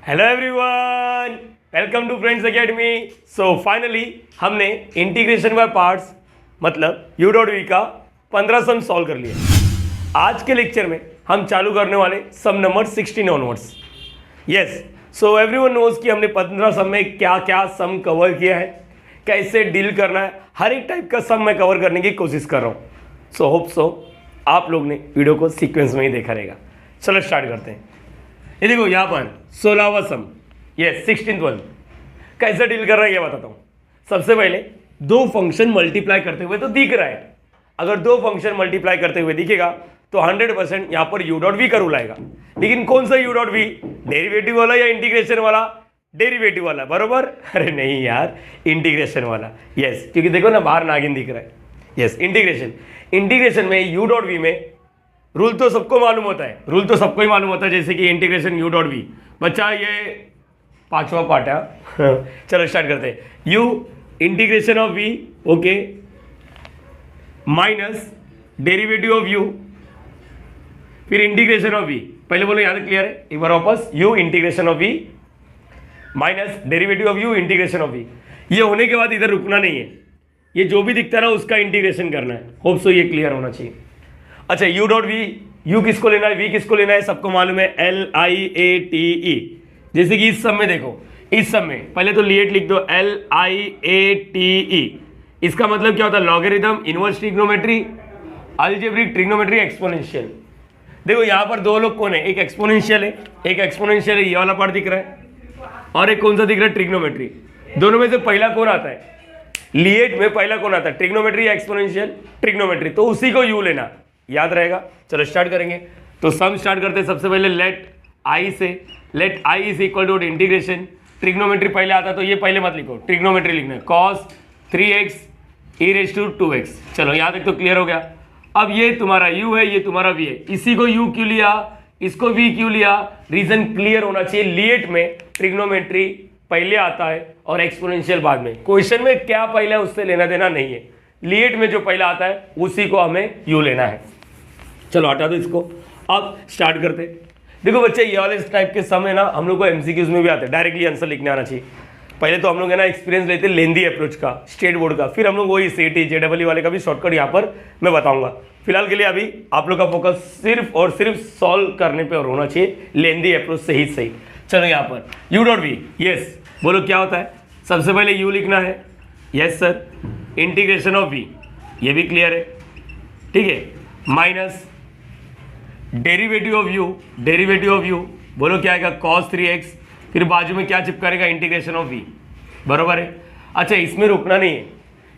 Hello everyone, welcome to friends academy. So finally हमने integration by parts मतलब u dot we का 15 sum solve कर लिया। आज के लेक्चर में हम चालू करने वाले sum number 16 onwards. Yes, so everyone knows कि हमने 15 सम में क्या क्या सम कवर किया है, कैसे डील करना है, हर एक टाइप का सम मैं कवर करने की कोशिश कर रहा हूँ। सो होप सो आप लोग ने वीडियो को सीक्वेंस में ही देखा रहेगा। चलो स्टार्ट करते हैं। ये देखो यहाँ पर 16वां सम, यस 16th वन, कैसे डील कर रहा है ये बताता हूँ। सबसे पहले दो फंक्शन मल्टीप्लाई करते हुए तो दिख रहा है। अगर दो फंक्शन मल्टीप्लाई करते हुए दिखेगा तो 100% यहाँ पर यू डॉट वी का रूल आएगा। लेकिन कौन सा यू डॉट वी, डेरिवेटिव वाला या इंटीग्रेशन वाला? डेरिवेटिव वाला, बरोबर? अरे नहीं यार, इंटीग्रेशन वाला। यस, क्योंकि देखो ना बाहर नागिन दिख रहा है। यस, इंटीग्रेशन में यू डॉट वी में रूल तो सबको मालूम होता है, रूल तो सबको ही मालूम होता है। जैसे कि इंटीग्रेशन यू डॉट वी, बच्चा ये 5वां पार्ट है। चलो स्टार्ट करते हैं। U integration of v, okay, minus derivative of u, फिर इंटीग्रेशन ऑफ वी। पहले बोलो, याद क्लियर है? एक बार वापस, u integration of we minus derivative of u integration of v. ये होने के बाद इधर रुकना नहीं है, ये जो भी दिखता है ना उसका इंटीग्रेशन करना है। होप सो ये क्लियर होना चाहिए। अच्छा, यू डॉट वी, यू किसको लेना है, वी किसको लेना है, सबको मालूम है, LIATE। जैसे कि इस सब में देखो, इस सब में पहले तो लिएट लिख दो, LIATE। इसका मतलब क्या होता है? Logarithm, inverse trigonometry, algebraic trigonometry, exponential. देखो यहाँ पर दो लोग कौन है, एक एक्सपोनेंशियल है, एक एक्सपोनेंशियल है, ये वाला पार्ट दिख रहा है, और एक कौन सा दिख रहा है? ट्रिग्नोमेट्री। दोनों में से पहला कौन आता है? लिएट में पहला कौन आता है? ट्रिग्नोमेट्री या एक्सपोनेंशियल? ट्रिग्नोमेट्री। तो उसी को यू लेना, याद रहेगा। चलो स्टार्ट करेंगे। तो सम स्टार्ट करते हैं। सबसे पहले लेट आई से, let I is equal to integration, trigonometry पहले आता है तो ये पहले मत लिखो, ट्रिग्नोमेट्री लिखना है, cos 3x e raise to 2x। चलो यहाँ तक तो क्लियर हो गया। अब ये तुम्हारा u है, ये तुम्हारा v है, इसी को u क्यों लिया, इसको v क्यों लिया? रीजन क्लियर होना चाहिए। लिएट में ट्रिग्नोमेट्री पहले आता है और एक्सपोनेंशियल बाद में। क्वेश्चन में क्या पहले है उससे लेना देना नहीं है, लिएट में जो पहला आता है उसी को हमें u लेना है। चलो हटा दो इसको, अब स्टार्ट करते। देखो बच्चे, ये वाले टाइप के सम है ना, हम लोग को एमसीक्यूज में भी आते हैं, डायरेक्टली आंसर लिखने आना चाहिए। पहले तो हम लोग है ना एक्सपीरियंस लेते हैं लेंदी अप्रोच का, स्टेट बोर्ड का, फिर हम लोग वही CET JEE वाले का भी शॉर्टकट यहाँ पर मैं बताऊंगा। फिलहाल के लिए अभी आप लोग का फोकस सिर्फ और सिर्फ सॉल्व करने पर होना चाहिए, लेंदी अप्रोच से ही सही। चलो यहाँ पर यू डॉट वी, यस बोलो क्या होता है? सबसे पहले यू लिखना है, yes sir, integration of v, ये भी क्लियर है, ठीक है, minus derivative of u, derivative of u बोलो क्या आएगा? cos 3x, फिर बाजू में क्या चिपकाएगा? इंटीग्रेशन ऑफ वी, बरोबर है। अच्छा, इसमें रुकना नहीं है,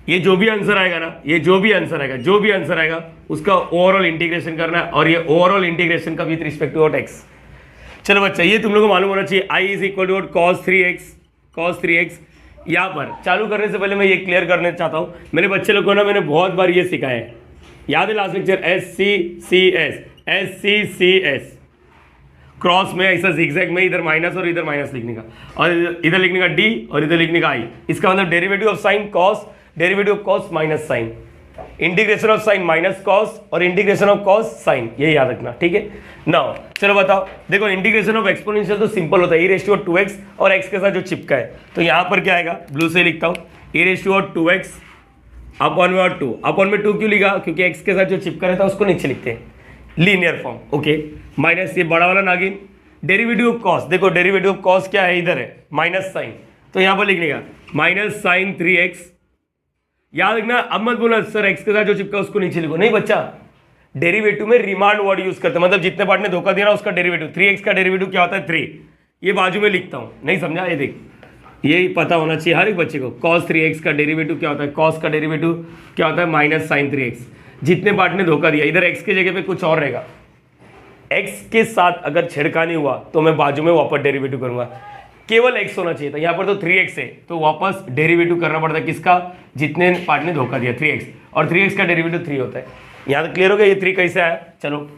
ये जो भी आंसर आएगा ना, ये जो भी आंसर आएगा, जो भी आंसर आएगा उसका ओवरऑल इंटीग्रेशन करना है, और ये ओवरऑल इंटीग्रेशन का विथ रिस्पेक्ट टू x। चलो बच्चा, ये तुम लोग को मालूम होना चाहिए, I is equal to cos 3x। यहाँ पर चालू करने से पहले मैं ये क्लियर करना चाहता हूँ, मेरे बच्चे लोग को ना मैंने बहुत बार ये सिखाया है, याद है लास्ट लेक्चर, SCCS क्रॉस में ऐसा जिगजैग में इधर माइनस और इधर माइनस लिखने का, और इधर लिखने का D और इधर लिखने का I। इसका मतलब derivative of sine cos, derivative of cos minus sine, integration of sine minus cos और इंटीग्रेशन ऑफ कॉस साइन, ये याद रखना, ठीक है। नाउ चलो बताओ, देखो इंटीग्रेशन ऑफ एक्सपोनेंशियल तो सिंपल होता है, e रेज़ टू 2x और x के साथ जो चिपका है, तो यहाँ पर क्या आएगा? ब्लू से लिखता हूँ, e raise to 2x upon में और 2, अपॉन में 2 क्यों लिखा? क्योंकि x के साथ जो चिपका रहता है उसको नीचे लिखते हैं, लीनियर फॉर्म, ओके, माइनस ये बड़ा वाला नागिन, डेरिवेटिव ऑफ कॉस, देखो डेरिवेटिव ऑफ कॉस क्या है? इधर है माइनस साइन, तो यहाँ पर लिखने का माइनस साइन 3x। याद रखना, अब मत बोला सर x के साथ जो चिपका उसको नीचे लिखो, नहीं बच्चा, डेरिवेटिव में रिमांड वर्ड यूज करते हैं, मतलब जितने पार्ट ने धोखा दिया ना उसका डेरिवेटिव, 3x का डेरिवेटिव क्या होता है? 3, ये बाजू में लिखता हूँ, नहीं समझा? ये देख, ये पता होना चाहिए हर एक बच्चे को, cos 3x का डेरिवेटिव क्या होता है? cos का डेरिवेटिव क्या होता है? Minus sine 3x। जितने पार्ट ने धोखा दिया, इधर x की जगह पे कुछ और रहेगा, x के साथ अगर छेड़खानी हुआ तो मैं बाजू में वापस डेरिवेटिव करूंगा, केवल x होना चाहिए था, यहाँ पर तो 3x है, तो वापस डेरिवेटिव करना पड़ता है किसका? जितने पार्ट ने धोखा दिया, 3x, और 3x का डेरिवेटिव 3 होता है। यहाँ तो क्लियर हो गया ये 3 कैसे आया? चलो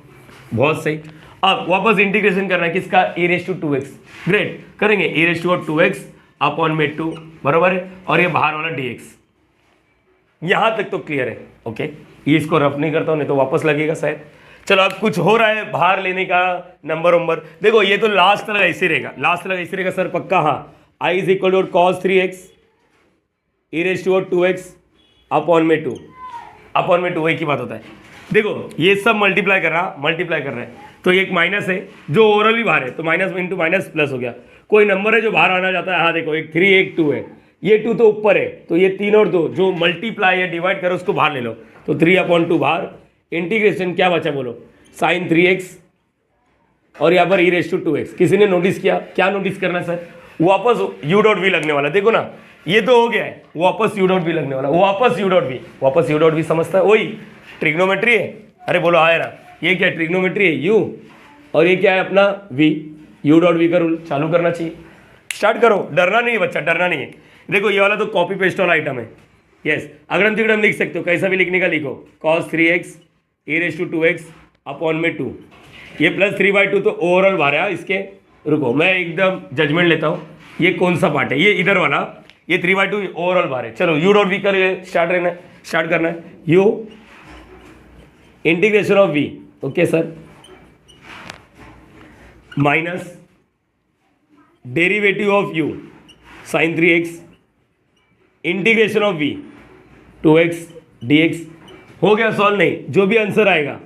बहुत सही। अब वापस इंटीग्रेशन करना है किसका? e raise to 2x, great, करेंगे e raise to 2x upon में 2, बरोबर है, और ये बाहर वाला dx। यहाँ तक तो क्लियर है, ओके। ये इसको रफ नहीं करता हूँ, नहीं तो वापस लगेगा शायद। चलो अब कुछ हो रहा है बाहर लेने का नंबर वंबर, देखो ये तो लास्ट तक ऐसे रहेगा, लास्ट तक ऐसे रहेगा सर पक्का। हाँ, I is equal to cos 3x e raise to 2x upon में 2 वही की बात होता है। देखो ये सब मल्टीप्लाई कर रहा है, तो एक माइनस है जो ओवरऑल भी बाहर है, तो माइनस इंटू माइनस प्लस हो गया। कोई नंबर है जो बाहर आना जाता है, हाँ देखो एक 3 एक 2 है, ये 2 तो ऊपर है, तो ये 3 और 2 जो मल्टीप्लाई या डिवाइड करो उसको बाहर ले लो, तो 3/2 बाहर। इंटीग्रेशन क्या बचा बोलो, साइन 3x और यहाँ पर ई रेज टू 2x। किसी ने नोटिस किया? क्या नोटिस करना सर, वापस यू डॉट वी लगने वाला, देखो ना ये तो हो गया है, वापस यू डॉट वी लगने वाला, वापस यू डॉट वी समझता है, वही ट्रिग्नोमेट्री है। अरे बोलो आया ना, ये क्या ट्रिग्नोमेट्री है यू, और ये क्या है अपना वी, यू डॉट वी का रूल चालू करना चाहिए। स्टार्ट करो, डरना नहीं है बच्चा, डरना नहीं है। देखो ये वाला तो कॉपी पेस्ट वाला आइटम है, यस अगड़म तिगड़म लिख सकते हो, कैसा भी लिखने का लिखो, cos 3x e raise to 2x upon में 2, ये प्लस 3/2 तो ओवरऑल बाहर है इसके। रुको मैं एकदम जजमेंट लेता हूँ, ये कौन सा पार्ट है, ये इधर वाला, ये 3/2 ओवरऑल बाहर है। चलो यू डॉट वी कर स्टार्ट करना है, u integration of v, okay sir, minus derivative of u sine 3x integration of v 2x dx। हो गया सॉल्व? नहीं, जो भी आंसर आएगा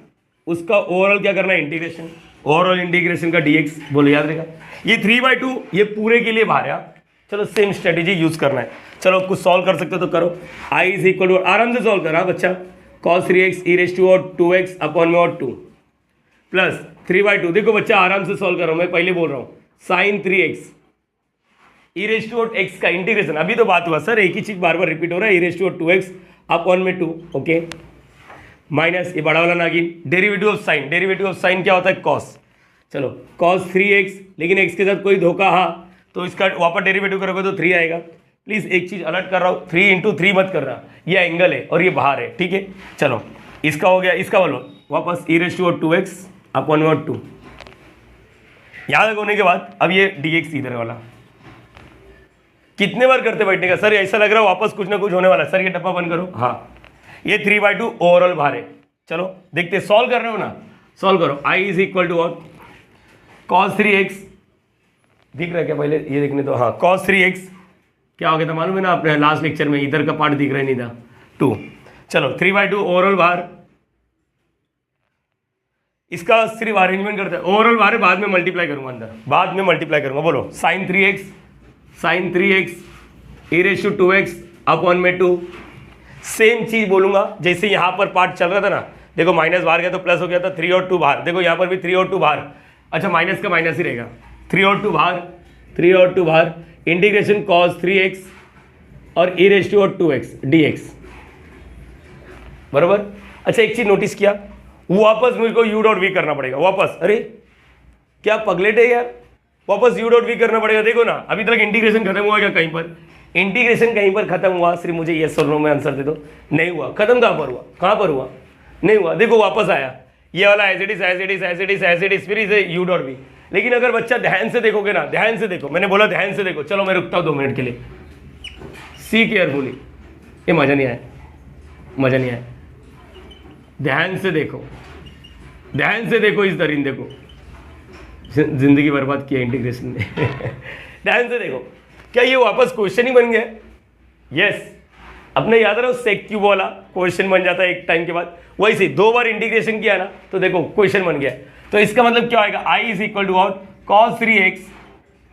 उसका ओवरऑल क्या करना है, इंटीग्रेशन, ओवरऑल इंटीग्रेशन का dx बोलो, याद रहेगा। ये 3/2 ये पूरे के लिए बाहर है। चलो सेम स्ट्रेटेजी यूज करना है। चलो कुछ सॉल्व कर सकते हो तो करो, आई इज इक्वल टू, आराम से सॉल्व करा बच्चा, cos 3x e raise to 2x upon में 2 प्लस 3/2। देखो बच्चा आराम से सॉल्व करो, मैं पहले बोल रहा हूँ, sine 3x e raise to x का इंटीग्रेशन, अभी तो बात हुआ सर, एक ही चीज बार बार रिपीट हो रहा है, ई रेज टू 2x अपॉन में 2, ओके, माइनस ये बड़ा वाला नागिन, डेरिवेटिव ऑफ साइन क्या होता है, कॉस। चलो cos 3x, लेकिन x के साथ कोई धोखा, हाँ तो इसका वापस डेरिवेटिव करोगे तो 3 आएगा। प्लीज़ एक चीज़ अलर्ट कर रहा हूँ, 3 इंटू 3 मत कर रहा, ये एंगल है और ये बाहर है, ठीक है। चलो इसका हो गया, इसका बोलो वापस ई रेज टू 2x अपॉन में 2, याद होने के बाद अब ये dx इधर वाला। कितने बार करते बैठने का सर, ऐसा लग रहा है वापस कुछ ना कुछ होने वाला है। सर ये डब्बा बंद करो, हाँ ये 3/2 ओवरऑल बाहर है। चलो देखते, सॉल्व कर रहे हो ना, सॉल्व करो। आई इज इक्वल टू और cos 3x, दिख रहा है क्या पहले ये देखने तो, हाँ cos 3x क्या हो गया था मालूम है ना आपने लास्ट लेक्चर में, इधर का पार्ट दिख रहा नहीं था 2। चलो 3/2 ओवरऑल बाहर, इसका सिर्फ अरेंजमेंट करते हैं, ओवरऑल बाहर बाद में मल्टीप्लाई करूंगा अंदर, बाद में मल्टीप्लाई करूंगा। बोलो sine 3x e raise to 2x upon में 2, सेम चीज बोलूंगा जैसे यहाँ पर पार्ट चल रहा था ना, देखो माइनस बाहर गया तो प्लस हो गया था, 3 और 2 बाहर, देखो यहाँ पर भी 3 और 2 बाहर, अच्छा माइनस का माइनस ही रहेगा, 3 और 2 बाहर, इंटीग्रेशन cos 3x और ई रेज टू 2x dx, बराबर। अच्छा एक चीज नोटिस किया, वापस मुझको यू डॉट वी करना पड़ेगा वापस, अरे क्या पगलेट है यार, वापस यू डॉट वी करना पड़ेगा। देखो ना अभी तक इंटीग्रेशन खत्म हुआ क्या, कहीं पर इंटीग्रेशन कहीं पर खत्म हुआ, सिर्फ मुझे यस और नो में आंसर दे दो, नहीं हुआ। खत्म कहाँ पर हुआ, नहीं हुआ। देखो वापस आया, ये वाला एज इट इज, फिर इसे यू डॉट वी। लेकिन अगर बच्चा ध्यान से देखोगे ना, ध्यान से देखो, मैंने बोला ध्यान से देखो, चलो मैं रुकता हूँ 2 मिनट के लिए, सी केयरफुली, ये मजा नहीं आया, ध्यान से देखो इस दरिंदे को, जिंदगी बर्बाद किया इंटीग्रेशन ने। ध्यान से देखो, क्या ये वापस क्वेश्चन ही बन गया? यस, अपने याद रहो सेक क्यूब वाला क्वेश्चन बन जाता है एक टाइम के बाद, वैसे 2 बार इंटीग्रेशन किया ना तो देखो क्वेश्चन बन गया। तो इसका मतलब क्या होगा, I is equal to cos 3x,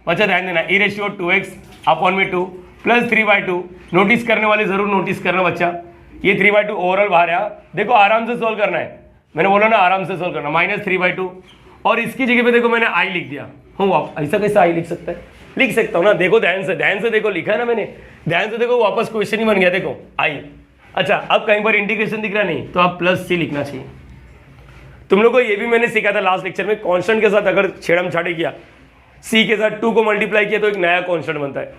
अच्छा ध्यान देना, ई रेज टू 2x अपॉन में 2 प्लस 3/2। नोटिस करने वाले जरूर नोटिस करना बच्चा, ये 3/2 ओवरऑल बाहर है। देखो आराम से सोल्व करना है, मैंने बोला ना आराम से सोल्व करना, माइनस 3/2, और इसकी जगह पे देखो मैंने आई लिख दिया हूँ। ऐसा कैसे आई लिख सकता है, लिख सकता हूँ ना, देखो ध्यान से देखो, लिखा है ना मैंने, ध्यान से देखो, वापस क्वेश्चन ही बन गया, देखो आई। अच्छा अब कहीं पर इंटीग्रेशन दिख रहा नहीं तो आप प्लस सी लिखना चाहिए। तुम लोग को ये भी मैंने सीखा था लास्ट लेक्चर में, कांस्टेंट के साथ अगर छेड़म छाड़ी किया, सी के साथ 2 को मल्टीप्लाई किया तो एक नया कांस्टेंट बनता है,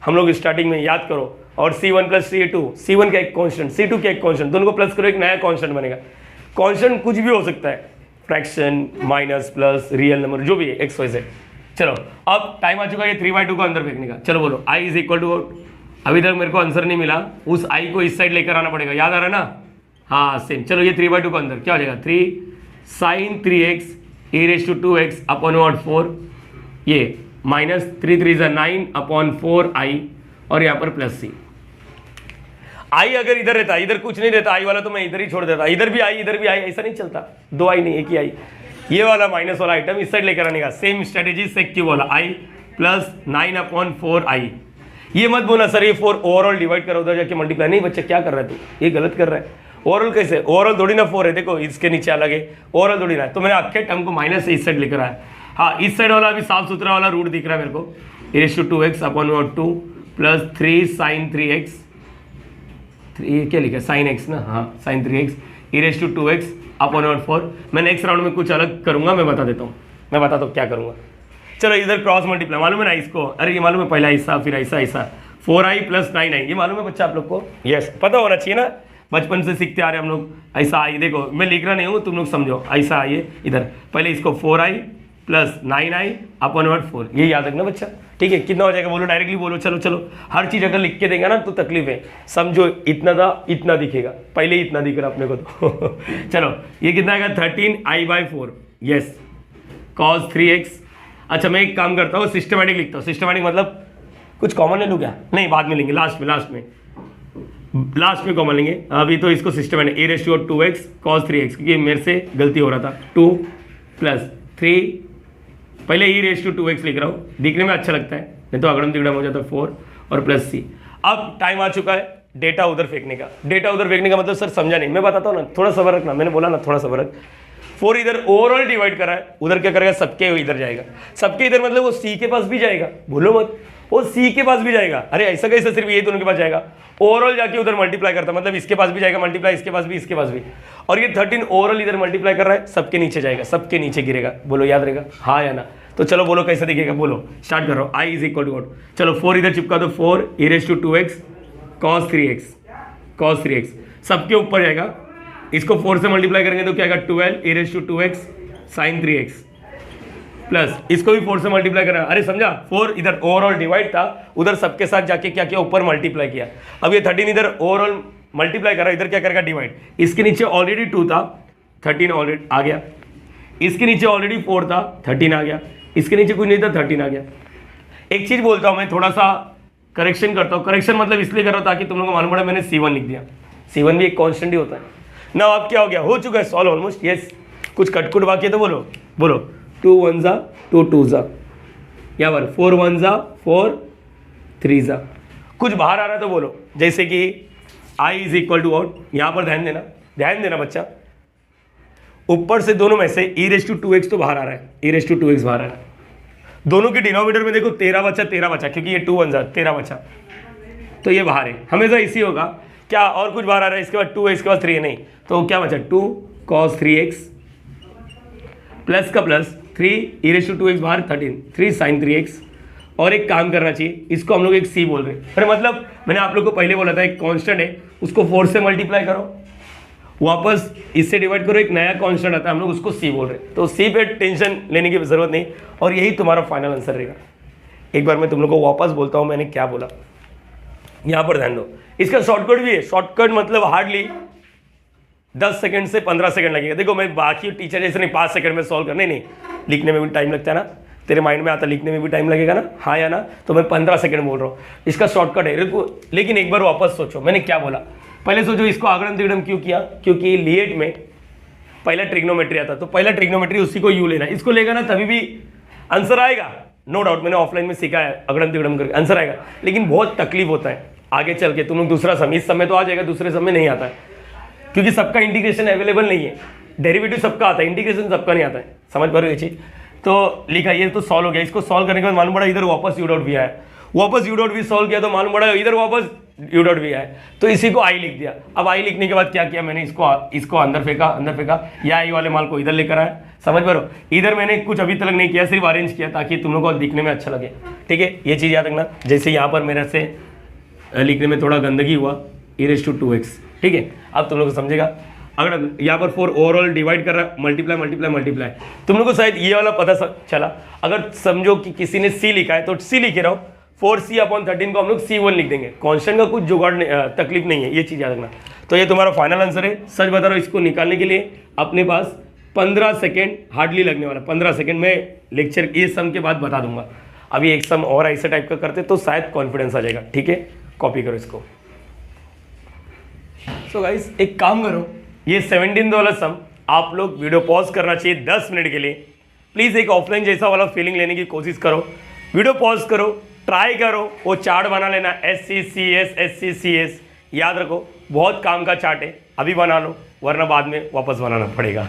हम लोग स्टार्टिंग में याद करो। और C1 प्लस C2, C1 का एक कांस्टेंट, C2 का एक कांस्टेंट, दोनों को प्लस करो एक नया कांस्टेंट बनेगा। कांस्टेंट कुछ भी हो सकता है, fraction, minus, plus, real number, जो भी है एक्स वाई जेड। चलो अब टाइम आ चुका है 3/2 को अंदर फेंकने का। चलो बोलो आई इज इक्वल टू, अभी तक मेरे को आंसर नहीं मिला, उस आई को इस साइड लेकर आना पड़ेगा, याद आ रहा है ना, हाँ सेम। चलो ये 3/2 को अंदर क्या हो जाएगा, 3 sine 3x e raise to 2x upon 4, ये माइनस 3 3 9 अपॉन 4i और यहाँ पर प्लस सी। आई अगर इधर रहता, इधर कुछ नहीं रहता आई वाला, तो मैं इधर ही छोड़ देता, इधर भी आई इधर भी आई, ऐसा नहीं चलता, दो आई नहीं एक ही आई। ये वाला माइनस वाला आइटम इस साइड लेकर आने का, सेम स्ट्रेटेजी सेक क्यूब वाला, आई प्लस 9 अपॉन 4i। ये मत बोलना सर ये 4 ओवरऑल डिवाइड करो उधर जाके मल्टीप्लाई, नहीं बच्चा क्या कर रहा है तू, ये गलत कर रहा है। ओवरऑल कैसे, ओवरऑल थोड़ी ना 4 है, देखो इसके नीचे अलग है, ओवरऑल थोड़ी ना है, तो मैंने आपके टर्म को माइनस से इस साइड लेकर आया। हाँ इस साइड वाला अभी साफ सुथरा वाला रूट दिख रहा है मेरे को, e raise to 2x upon 2 plus 3 sine 3x, ये क्या लिखा है साइन x ना, हाँ sine 3x e raise to 2x upon 4। मैं नेक्स्ट राउंड में कुछ अलग करूंगा, मैं बता देता हूँ, मैं बताता हूँ क्या करूंगा। चलो इधर क्रॉस मल्टीप्लाई मालूम है ना इसको, अरे ये मालूम है पहला ऐसा फिर ऐसा ऐसा, 4i प्लस 9i, ये मालूम है बच्चा आप लोग को, यस पता होना चाहिए ना, बचपन से सीखते आ रहे हम लोग। ऐसा आई, देखो मैं लिख रहा नहीं हूँ, तुम लोग समझो, ऐसा आइए इधर, पहले इसको 4i प्लस 9i अपॉन 4, ये याद रखना बच्चा, ठीक है। कितना हो जाएगा बोलो, डायरेक्टली बोलो, चलो चलो, हर चीज़ अगर लिख के देगा ना तो तकलीफ है, समझो इतना था इतना दिखेगा, पहले ही इतना दिख रहा अपने को तो चलो ये कितना आएगा 13i/4, यस cos 3x। अच्छा मैं एक काम करता हूँ, सिस्टमैटिक लिखता हूँ, सिस्टमैटिक मतलब कुछ कॉमन ले लूँ क्या, नहीं बाद में लेंगे, लास्ट में कॉमन लेंगे, अभी तो इसको systematic e raise to 2x cos 3x, क्योंकि मेरे से गलती हो रहा था, 2 प्लस 3, पहले ई रेस टू 2x लिख रहा हूँ, दिखने में अच्छा लगता है, नहीं तो अगड़म तिगड़म हो जाता है, 4 और प्लस सी। अब टाइम आ चुका है डेटा उधर फेंकने का, डेटा उधर फेंकने का मतलब सर समझा नहीं, मैं बताता हूँ ना, थोड़ा सबर रखना, मैंने बोला ना थोड़ा सबर रख। 4 इधर ओवरऑल डिवाइड कर रहा है, उधर क्या करेगा सबके इधर जाएगा, सबके इधर मतलब वो सी के पास भी जाएगा, बोलो मत, वो सी के पास भी जाएगा, अरे ऐसा कैसे सिर्फ ये दोनों के पास जाएगा, ओवरऑल जाके उधर मल्टीप्लाई करता मतलब इसके पास भी जाएगा मल्टीप्लाई, इसके पास भी इसके पास भी, और ये 13 ओवरऑल इधर मल्टीप्लाई कर रहा है, सबके नीचे जाएगा, सबके नीचे गिरेगा, बोलो याद रहेगा हाँ या ना। तो चलो बोलो कैसे दिखेगा, बोलो स्टार्ट करो, i is equal to what, चलो 4 इधर चिपका दो, 4 ई raise to 2x cos 3x सबके ऊपर जाएगा, इसको 4 से मल्टीप्लाई करेंगे तो क्या आएगा 12 e raise to 2x sin 3x plus इसको भी 4 से मल्टीप्लाई करना, अरे समझा, 4 इधर ओवरऑल डिवाइड था, उधर सबके साथ जाके क्या किया ऊपर मल्टीप्लाई किया। अब ये 13 इधर ओवरऑल मल्टीप्लाई कर रहा है, इधर क्या करेगा डिवाइड, इसके नीचे ऑलरेडी 2 था 13 ऑलरेडी आ गया, इसके नीचे ऑलरेडी 4 था 13 आ गया, इसके नीचे कुछ नहीं था 13 आ गया। एक चीज बोलता हूँ मैं, थोड़ा सा करेक्शन करता हूँ, करेक्शन मतलब इसलिए कर रहा हूँ ताकि तुम लोग को मालूम पड़ा मैंने C1 लिख दिया, C1 भी एक कॉन्स्टेंट ही होता है ना। अब क्या हो गया, हो चुका है सॉल्व ऑलमोस्ट, यस कुछ कटकुट बाकी है तो बोलो बोलो, 2 1 जा 2 2 जा, यहाँ पर 4 1 जा 4 3 जा, कुछ बाहर आ रहा है तो बोलो, जैसे कि i is equal to out, यहाँ पर ध्यान देना बच्चा, ऊपर से दोनों में से ई रेस टू 2x तो बाहर आ रहा है, ई रेस टू 2x बाहर आ रहा है, दोनों के डिनोमिनेटर में देखो 13 बचा, क्योंकि ये 2 1 जा 13 बचा, तो ये बाहर है, हमेशा इसी होगा क्या, और कुछ बाहर आ रहा है, इसके बाद 2 है इसके बाद 3 है, नहीं तो क्या बचा 2 cos 3x प्लस का plus 3 e raise to 2x बाहर 13 3 sin 3x, और एक काम करना चाहिए, इसको हम लोग एक c बोल रहे हैं, अरे मतलब मैंने आप लोग को पहले बोला था एक कांस्टेंट है उसको 4 से मल्टीप्लाई करो, वापस इससे डिवाइड करो, एक नया कांस्टेंट आता है हम लोग उसको c बोल रहे हैं, तो c पे टेंशन लेने की जरूरत नहीं, और यही तुम्हारा फाइनल आंसर रहेगा। एक बार मैं तुम लोग को वापस बोलता हूँ मैंने क्या बोला, यहाँ पर ध्यान दो, इसका शॉर्टकट भी है, शॉर्टकट मतलब हार्डली 10 सेकंड से 15 सेकंड लगेगा, देखो मैं बाकी टीचर जैसे नहीं 5 सेकंड में सॉल्व करने, नहीं लिखने में भी टाइम लगता है ना, तेरे माइंड में आता लिखने में भी टाइम लगेगा ना, हाँ या ना, तो मैं 15 सेकंड बोल रहा हूँ, इसका शॉर्टकट है। लेकिन एक बार वापस सोचो मैंने क्या बोला, पहले सोचो इसको आगड़म तिगड़म क्यों किया, क्योंकि लिएट में पहला ट्रिग्नोमेट्री आता, तो पहला ट्रिग्नोमेट्री उसी को यू लेना, इसको लेगा ना तभी भी आंसर आएगा, नो डाउट, मैंने ऑफलाइन में सीखा है, अगड़म तिगड़म करके आंसर आएगा, लेकिन बहुत तकलीफ होता है आगे चल के, तुम लोग दूसरा समय, इस समय तो आ जाएगा, दूसरे समय नहीं आता है, क्योंकि सबका इंटीग्रेशन अवेलेबल नहीं है, डेरिवेटिव सबका आता है, इंटीग्रेशन सबका नहीं आता है, समझ पा रहे हो ये चीज। तो लिखा ये तो सॉल्व हो गया, इसको सॉल्व करने के बाद मालूम पड़ा इधर वापस यू डॉट भी आया, वापस यू डॉट भी सॉल्व किया तो मालूम पड़ा इधर वापस यू डॉट भी आया, तो इसी को आई लिख दिया। अब आई लिखने के बाद क्या किया मैंने, इसको अंदर फेंका, या आई वाले माल को इधर लेकर आया, समझ पा रहे हो, इधर मैंने कुछ अभी तक नहीं किया, सिर्फ अरेंज किया ताकि तुम लोग को दिखने में अच्छा लगे, ठीक है, ये चीज़ याद रखना। जैसे यहाँ पर मेरे से लिखने में थोड़ा गंदगी हुआ, ई रेस टू 2x, ठीक है, अब तुम लोग को समझेगा। अगर यहाँ पर 4 ओवरऑल डिवाइड कर रहा है, मल्टीप्लाई, तुम लोग को शायद ये वाला पता चला, अगर समझो कि किसी ने c लिखा है तो c लिखे रहो, 4c अपॉन 13 को हम लोग C1 लिख देंगे, कांस्टेंट का कुछ जुगाड़ तकलीफ नहीं है, ये चीज़ याद रखना। तो ये तुम्हारा फाइनल आंसर है, सच बता रहा हूँ, इसको निकालने के लिए अपने पास 15 सेकेंड हार्डली लगने वाला, 15 सेकेंड में लेक्चर ये सम के बाद बता दूंगा। अभी एक सम और ऐसे टाइप का करते तो शायद कॉन्फिडेंस आ जाएगा। ठीक है, कॉपी करो इसको। सो गाइस एक काम करो, ये 17 वाला सम आप लोग वीडियो पॉज करना चाहिए 10 मिनट के लिए। प्लीज़ एक ऑफलाइन जैसा वाला फीलिंग लेने की कोशिश करो, वीडियो पॉज करो, ट्राई करो, वो चार्ट बना लेना SCCS SCCS, याद रखो बहुत काम का चार्ट है, अभी बना लो वरना बाद में वापस बनाना पड़ेगा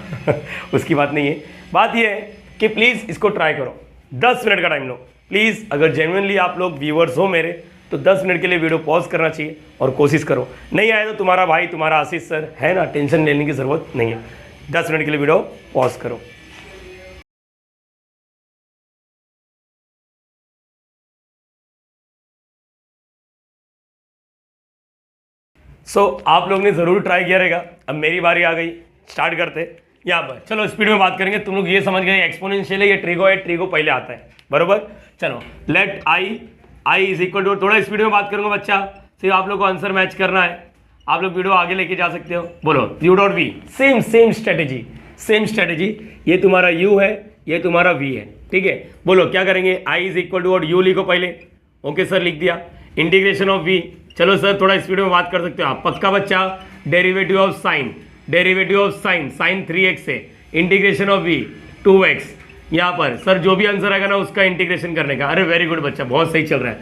उसकी बात नहीं है। बात ये है कि प्लीज़ इसको ट्राई करो, 10 मिनट का टाइम लो प्लीज़। अगर जेन्युइनली आप लोग व्यूअर्स हो मेरे तो 10 मिनट के लिए वीडियो पॉज करना चाहिए और कोशिश करो। नहीं आए तो तुम्हारा भाई तुम्हारा आशीष सर है ना, टेंशन लेने की ज़रूरत नहीं है। 10 मिनट के लिए वीडियो पॉज करो। आप लोग ने ज़रूर ट्राई किया रहेगा। अब मेरी बारी आ गई, स्टार्ट करते यहाँ पर। चलो स्पीड में बात करेंगे। तुम लोग ये समझ गए एक्सपोनेंशियल है, ये ट्रिगो है, ट्रिगो पहले आता है बरोबर। चलो let I is equal to, थोड़ा स्पीड में बात करूंगा बच्चा, सिर्फ आप लोग को आंसर मैच करना है। आप लोग वीडियो आगे लेके जा सकते हो। बोलो u dot v, same strategy. ये तुम्हारा यू है, ये तुम्हारा वी है। ठीक है, बोलो क्या करेंगे। आई इज इक्वल टू और यू लिखो पहले। ओके सर लिख दिया। इंटीग्रेशन ऑफ वी, चलो सर थोड़ा स्पीड में बात कर सकते हो आप। पक्का बच्चा, derivative of sign, sine 3x है। Integration of v 2x। यहाँ पर सर जो भी आंसर आएगा ना उसका इंटीग्रेशन करने का। अरे वेरी गुड बच्चा, बहुत सही चल रहा है।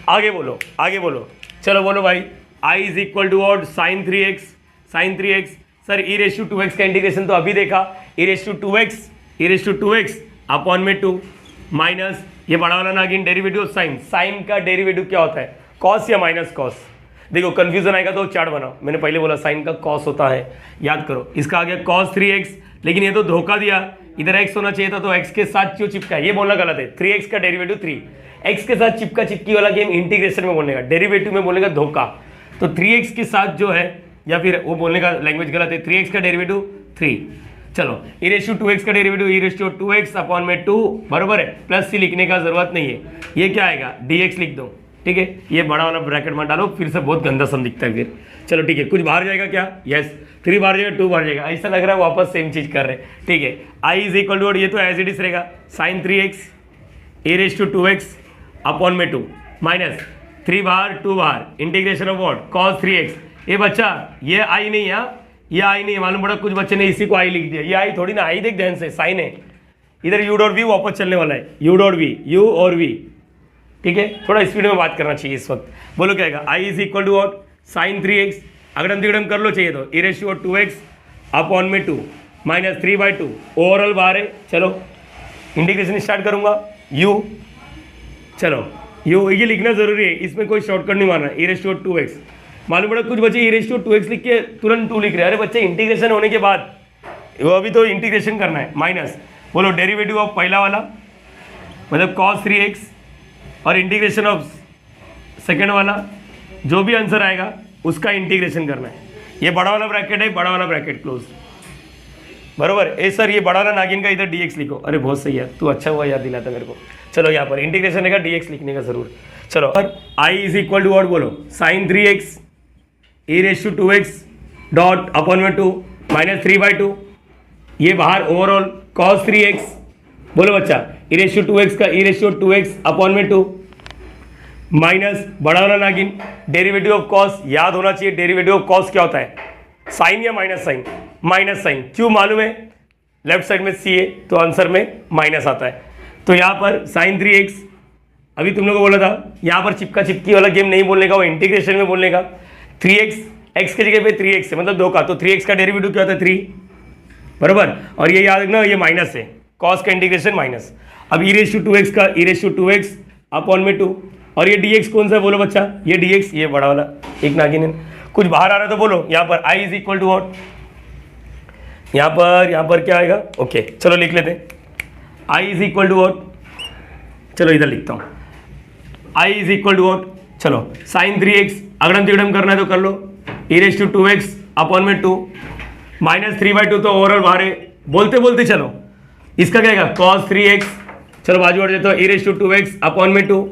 आगे बोलो। चलो बोलो भाई, आई इज इक्वल टू और sine 3x। Sir e raise to 2x का इंटीग्रेशन तो अभी देखा, ई रेस टू 2x अपॉन में 2 माइनस ये बड़ा वाला नागिन डेरिवेटिव ऑफ साइन का डेरिवेटिव क्या होता है, कॉस या माइनस कॉस। देखो कंफ्यूजन आएगा तो चार्ट बनाओ। मैंने पहले बोला साइन का कॉस होता है, याद करो। इसका आ गया कॉस 3x, लेकिन ये तो धोखा दिया, इधर x होना चाहिए था तो x के साथ क्यों चिपका, ये बोलना गलत है। 3x का डेरिवेटिव 3, x के साथ चिपका चिपकी वाला गेम इंटीग्रेशन में बोलने का, डेरिवेटिव में बोलने का धोखा। तो 3x के साथ जो है, या फिर वो बोलने का लैंग्वेज गलत है, 3x का डेरिवेटिव 3। चलो ई रेस टू 2x का derivative e raise to 2x upon में 2 बराबर है। प्लस सी लिखने का जरूरत नहीं है, ये क्या आएगा dx लिख दो। ठीक है, ये बड़ा वाला ब्रैकेट मत डालो, फिर से बहुत गंदा सम दिखता है फिर। चलो ठीक है, कुछ बाहर जाएगा क्या, यस 3 बाहर जाएगा 2 बाहर जाएगा, ऐसा लग रहा है वापस सेम चीज कर रहे हैं। ठीक है, आई इज इक्वल टू, ये तो एज इट इज रहेगा, sine 3x e raise to 2x upon में 2 माइनस 3 बाहर 2 बाहर, integration of what, cos 3x। ये बच्चा ये आई नहीं है, ये आई नहीं है, मालूम पड़ा कुछ बच्चे ने इसी को आई लिख दिया। ये आई थोड़ी ना, आई देख ध्यान से, साइन है। इधर यू डॉट वी वापस चलने वाला है, यू डॉट वी, यू और वी। ठीक है, थोड़ा स्पीड में बात करना चाहिए इस वक्त। बोलो क्या आएगा, I is equal to what, sine 3x, अगड़म तिगड़म कर लो चाहिए तो, ई रेस टू 2x अपॉन में 2 माइनस 3/2, ओवरऑल बाहर है। चलो इंटीग्रेशन स्टार्ट करूंगा, यू, चलो यू, ये लिखना जरूरी है, इसमें कोई शॉर्टकट नहीं मारना। ई रेस टू 2x, मालूम पड़ा कुछ बच्चे ई रेस टू 2x लिख के तुरंत 2 लिख रहे हैं। अरे बच्चे इंटीग्रेशन होने के बाद वो अभी तो इंटीग्रेशन करना है। माइनस बोलो डेरिवेटिव ऑफ पहला वाला मतलब cos 3x और इंटीग्रेशन ऑफ सेकेंड वाला, जो भी आंसर आएगा उसका इंटीग्रेशन करना है। ये बड़ा वाला ब्रैकेट है, बड़ा वाला ब्रैकेट क्लोज बरोबर। ए सर ये बड़ा वाला नागिन का इधर dx लिखो। अरे बहुत सही है, तू अच्छा हुआ याद दिलाता मेरे को। चलो यहाँ पर इंटीग्रेशन रहेगा, dx लिखने का जरूर। चलो I is equal to what, बोलो sine 3x e raise to 2x dot upon में 2 माइनस 3/2, ये बाहर ओवरऑल cos 3x, बोलो बच्चा ई रेस टू 2x का e raise to 2x upon में 2 माइनस बड़ा वाला नागिन डेरिवेटिव ऑफ cos, याद होना चाहिए डेरिवेटिव ऑफ cos क्या होता है, साइन या माइनस साइन, माइनस साइन। क्यों मालूम है, लेफ्ट साइड में c है तो आंसर में माइनस आता है। तो यहाँ पर साइन 3x, अभी तुम लोगों को बोला था यहाँ पर चिपका चिपकी वाला गेम नहीं बोलने का, वो इंटीग्रेशन में बोलने का। 3x x के जगह पे 3x है मतलब 2 का, तो 3x का डेरिवेटिव क्या होता है 3 बराबर। और ये याद रखना ये माइनस है, कॉस का इंटीग्रेशन माइनस। अब ई रेस टू 2x का e raise to 2x upon में 2, और ये dx कौन सा है बोलो बच्चा, ये dx, ये बड़ा वाला एक नागिन है। कुछ बाहर आ रहा है तो बोलो यहाँ पर i is equal to what, यहाँ पर क्या आएगा, ओके चलो लिख लेते हैं। i is equal to what, चलो इधर लिखता हूँ, i is equal to what, चलो साइन 3x, अगड़म तिगड़म करना है तो कर लो, e raise to 2x upon में 2 माइनस 3/2, तो ओवरऑल बाहर है। बोलते बोलते चलो, इसका क्या आएगा cos 3x, चलो बाजू हट देते हो, ई रेस टू 2x अपॉन में 2,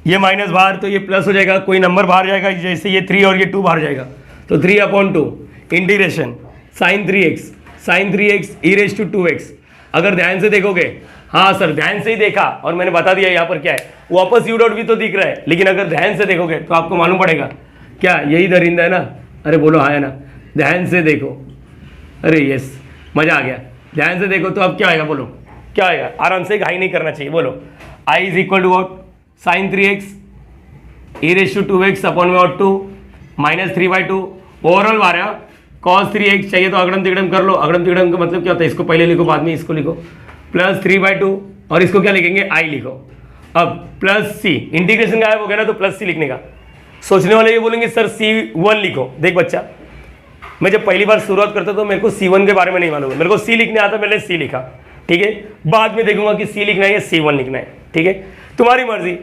ये माइनस बाहर तो ये प्लस हो जाएगा, कोई नंबर बाहर जाएगा, जैसे ये 3 और ये 2 बाहर जाएगा तो 3/2 integration sign 3x, sign 3x e⁻²x। अगर ध्यान से देखोगे, हाँ सर ध्यान से ही देखा और मैंने बता दिया यहाँ पर क्या है, वापस यू डॉट भी तो दिख रहा है, लेकिन अगर ध्यान से देखोगे तो आपको मालूम पड़ेगा क्या यही दरिंदा है ना। अरे बोलो हाँ है ना, ध्यान से देखो। अरे यस, मजा आ गया। ध्यान से देखो तो अब क्या आएगा, बोलो क्या आएगा, आराम से घाई नहीं करना चाहिए। बोलो I is equal to what, sine 3x e⁻²x upon में और 2 -3/2 ओवरऑल आ रहा cos 3x। चाहिए तो अगड़म तिगड़म कर लो। अगड़म तिगड़म का मतलब क्या होता है, इसको पहले लिखो बाद में इसको लिखो, प्लस 3/2 और इसको क्या लिखेंगे I लिखो। अब प्लस C, इंटीग्रेशन गायब हो गया ना तो प्लस C लिखने का। सोचने वाले ये बोलेंगे सर C1 लिखो। देख बच्चा, मैं जब पहली बार शुरुआत करता तो मेरे को C1 के बारे में नहीं मालूम है, मेरे को C लिखने आता, मैंने C लिखा, ठीक है। बाद में देखूंगा कि C लिखना है या C1 लिखना है, ठीक है, तुम्हारी मर्जी।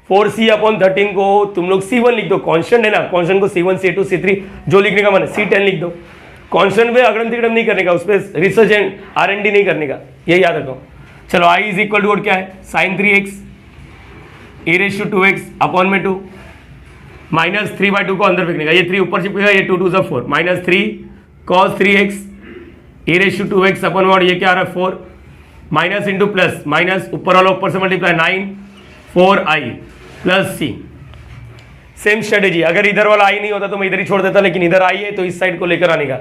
4C/13 को तुम लोग C1 लिख दो, कॉन्स्टेंट है ना, कॉन्स्टेंट को C1 C2 C3 जो लिखने का मन है C10 लिख दो। कॉन्स्टेंट पे अगड़म तिगड़म नहीं करने का, उस पर रिसर्च एंड R&D नहीं करने का, ये याद रखो। चलो I इज इक्वल टू क्या है, साइन 3x e⁻²x अपॉन में 2 -3/2 को अंदर फेंकने का, ये 3 ऊपर चिपकेगा, ये 2 2 = 4 -3 cos 3x e⁻²x अपॉन में, ये क्या आ रहा है 4 माइनस इंटू प्लस, माइनस ऊपर वाला ऊपर से multiply 9 4i plus c। Same strategy, अगर इधर वाला i नहीं होता तो मैं इधर ही छोड़ देता, लेकिन इधर i है तो इस साइड को लेकर आने का।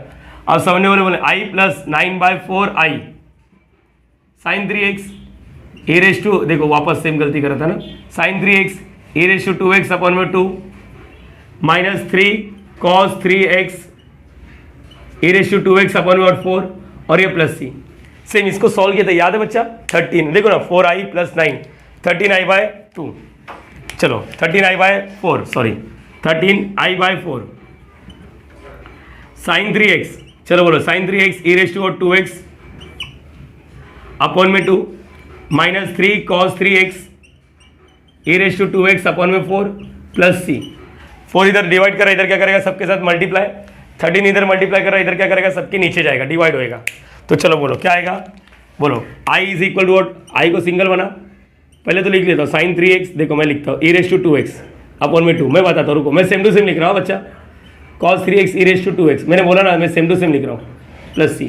अब समझने वाले बोले i plus 9/4i sign 3x e⁻², देखो वापस सेम गलती कर रहा था ना, साइन 3x e⁻²x अपॉन में 2 -3 cos 3x e⁻²x अपॉन में 4 और ये प्लस c। सेम इसको सॉल्व किया था, याद है बच्चा, 13 देखो ना, 4i प्लस 9 13i/2। चलो 13i/4 sorry 13i/4 sign 3x। चलो बोलो साइन 3x e⁻²2x अपॉन में 2 -3 cos 3x e⁻²x अपॉन में 4 प्लस c। 4 इधर डिवाइड कर रहा है, इधर क्या करेगा, सबके साथ मल्टीप्लाई। 13 इधर मल्टीप्लाई कर रहा है, इधर क्या करेगा, सबके नीचे जाएगा, डिवाइड होएगा। तो चलो बोलो क्या आएगा, बोलो I is equal to what, I को सिंगल बना, पहले तो लिख लेता हूँ साइन 3x, देखो मैं लिखता हूँ e⁻²x अपॉन में 2, मैं बताता हूँ, रुको मैं सेम टू सेम लिख रहा हूँ बच्चा, cos 3x e⁻²x, मैंने बोला ना मैं सेम टू सेम लिख रहा हूँ, प्लस c